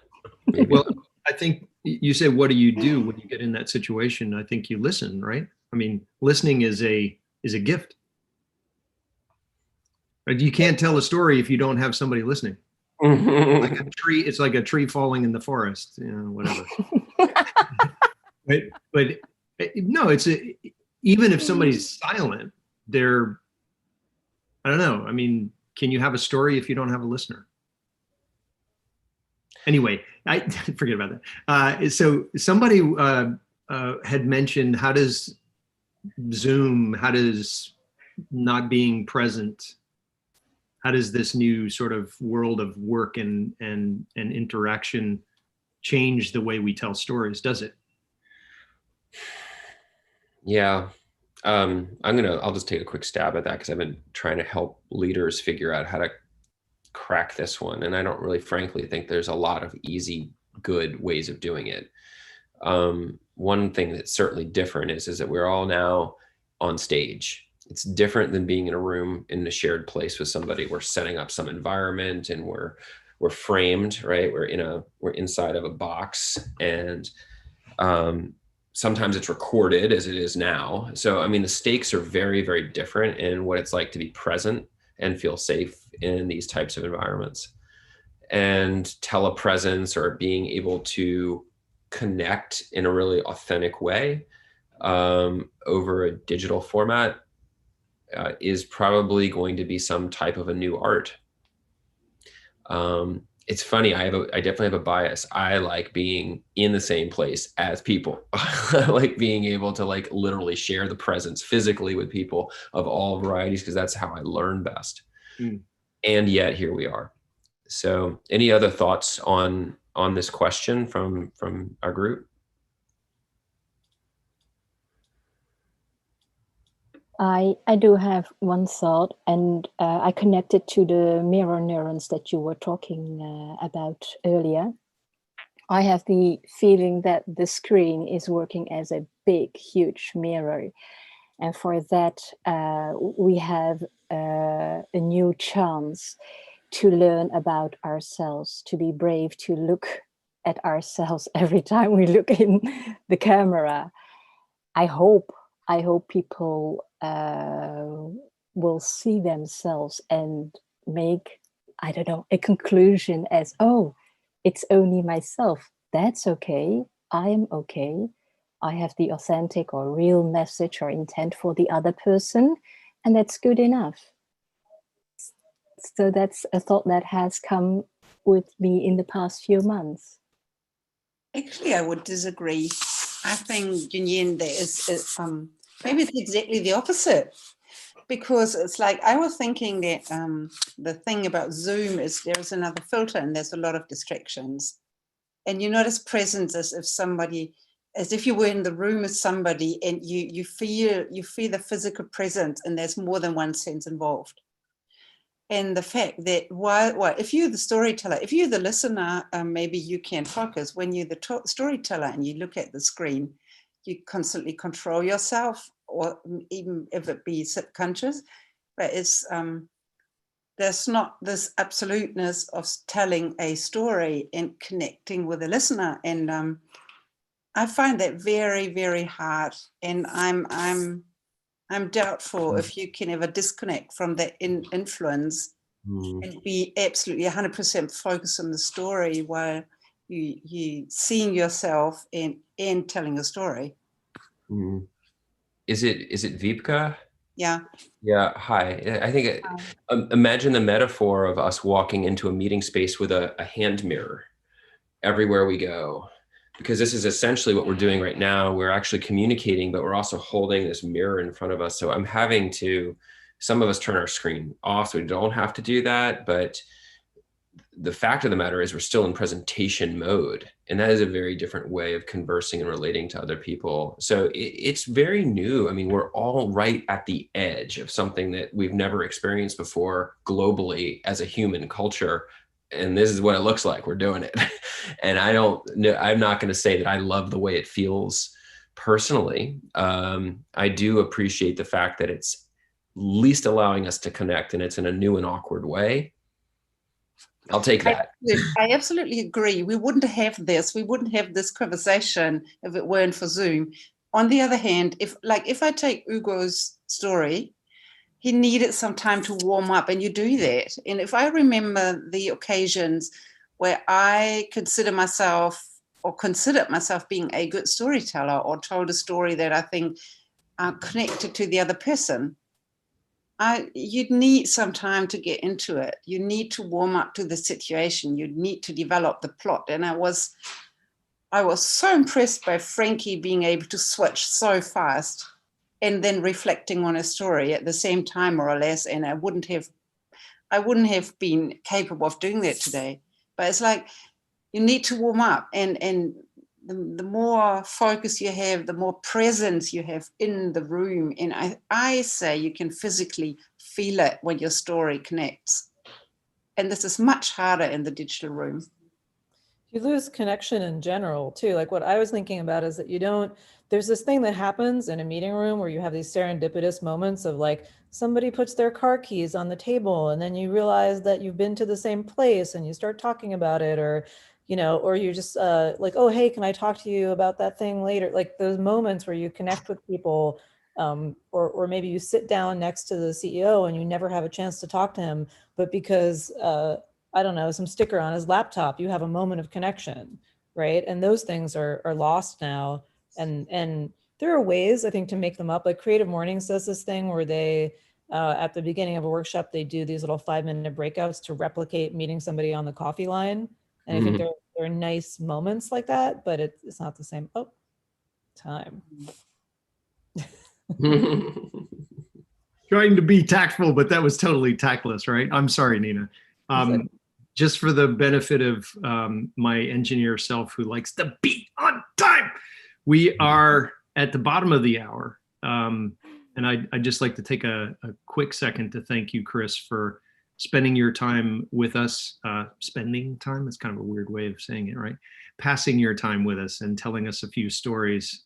Well, I think you said, what do you do when you get in that situation? I think you listen, right? I mean, listening is a gift. Right? You can't tell a story if you don't have somebody listening. Like a tree, it's like a tree falling in the forest, you know, whatever. but no, even if somebody's silent, I don't know. I mean, can you have a story if you don't have a listener? Anyway, I forget about that. So somebody had mentioned, how does not being present, how does this new sort of world of work and interaction change the way we tell stories? Does it? Yeah. I'll just take a quick stab at that, because I've been trying to help leaders figure out how to crack this one. And I don't really, frankly, think there's a lot of easy, good ways of doing it. One thing that's certainly different is that we're all now on stage. It's different than being in a room in a shared place with somebody. We're setting up some environment and we're framed, right? We're inside of a box, and sometimes it's recorded as it is now. So, I mean, the stakes are very, very different in what it's like to be present and feel safe in these types of environments. And telepresence, or being able to connect in a really authentic way over a digital format is probably going to be some type of a new art. It's funny, I definitely have a bias. I like being in the same place as people. I like being able to like literally share the presence physically with people of all varieties, because that's how I learn best. And yet here we are. So any other thoughts on this question from our group? I do have one thought, and I connected to the mirror neurons that you were talking about earlier. I have the feeling that the screen is working as a big, huge mirror. And for that, we have a new chance to learn about ourselves, to be brave, to look at ourselves every time we look in the camera. I hope people will see themselves and make, I don't know, a conclusion as, oh, it's only myself. That's okay. I am okay. I have the authentic or real message or intent for the other person, and that's good enough. So that's a thought that has come with me in the past few months. Actually, I would disagree. I think, Junyin, there is maybe it's exactly the opposite, because it's like I was thinking that the thing about Zoom is there is another filter and there's a lot of distractions, and you notice presence as if you were in the room with somebody, and you feel the physical presence, and there's more than one sense involved. And the fact that if you're the storyteller, if you're the listener, maybe you can focus. When you're the storyteller and you look at the screen, you constantly control yourself, or even if it be subconscious. But it's there's not this absoluteness of telling a story and connecting with the listener. And I find that very, very hard. And I'm doubtful if you can ever disconnect from that influence and be absolutely 100% focused on the story while you seeing yourself and telling a story. Is it Vipka? Yeah. Yeah. Hi. I think imagine the metaphor of us walking into a meeting space with a hand mirror everywhere we go. Because this is essentially what we're doing right now. We're actually communicating, but we're also holding this mirror in front of us. So I'm having to, some of us turn our screen off, so we don't have to do that. But the fact of the matter is we're still in presentation mode. And that is a very different way of conversing and relating to other people. So it's very new. I mean, we're all right at the edge of something that we've never experienced before globally as a human culture. And this is what it looks like. We're doing it. And I'm not going to say that I love the way it feels personally. I do appreciate the fact that it's at least allowing us to connect, and it's in a new and awkward way. I'll take that. I absolutely agree. We wouldn't have this conversation if it weren't for Zoom. On the other hand, if I take Ugo's story, he needed some time to warm up, and you do that. And if I remember the occasions where I considered myself being a good storyteller, or told a story that I think connected to the other person, you'd need some time to get into it. You need to warm up to the situation. You need to develop the plot. And I was so impressed by Frankie being able to switch so fast and then reflecting on a story at the same time, more or less. And I wouldn't have been capable of doing that today. But it's like you need to warm up, and the more focus you have, the more presence you have in the room. And I say you can physically feel it when your story connects. And this is much harder in the digital room. You lose connection in general too. Like what I was thinking about is that there's this thing that happens in a meeting room where you have these serendipitous moments of like somebody puts their car keys on the table and then you realize that you've been to the same place and you start talking about it, or or you just like, oh, hey, can I talk to you about that thing later? Like those moments where you connect with people, or maybe you sit down next to the CEO and you never have a chance to talk to him, but because I don't know, some sticker on his laptop, you have a moment of connection, right? And those things are lost now. And there are ways, I think, to make them up. Like Creative Mornings does this thing where they, at the beginning of a workshop, they do these little 5-minute breakouts to replicate meeting somebody on the coffee line. And I think there are nice moments like that, but it's not the same. Oh, time. Trying to be tactful, but that was totally tactless, right? I'm sorry, Nina. Just for the benefit of my engineer self who likes to be on time, we are at the bottom of the hour. And I'd just like to take a quick second to thank you, Chris, for spending your time with us. Spending time is kind of a weird way of saying it, right? Passing your time with us and telling us a few stories.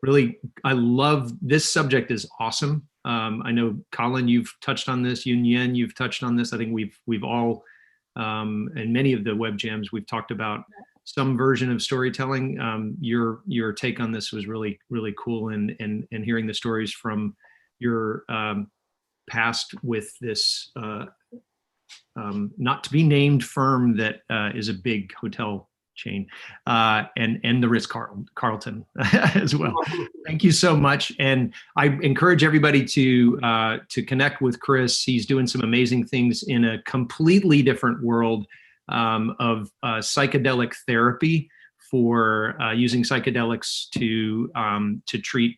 Really, I love this subject is awesome. I know, Colin, you've touched on this. Yun Yen, you've touched on this. I think we've all, in many of the web jams, we've talked about some version of storytelling. Your take on this was really, really cool, and hearing the stories from your past with this not to be named firm that is a big hotel chain, and the Ritz-Carlton as well. Thank you so much, and I encourage everybody to connect with Chris. He's doing some amazing things in a completely different world of psychedelic therapy, for using psychedelics to treat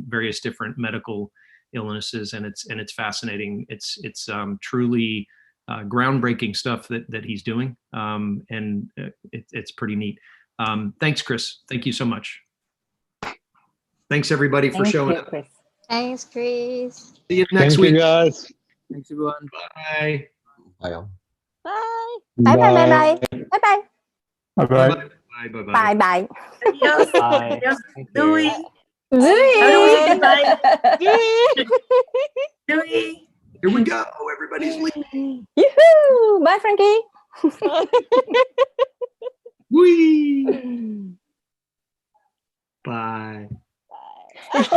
various different medical illnesses, and it's fascinating. It's truly groundbreaking stuff that he's doing, and it's pretty neat. Thanks, Chris. Thank you so much. Thanks everybody for showing up. Chris. Thanks, Chris. See you next week. Thank you, guys. Thanks, everyone. Bye. Bye all. Bye. Bye bye bye bye. Bye bye. Bye bye. Bye. Bye bye. Adios. Bye. Adios. Thank you. Dewey. Zooey. How do we say goodbye? Yay. Dewey. Here we go. Everybody's leaving. Yoo-hoo. Bye, Frankie. Whee. Bye. Bye.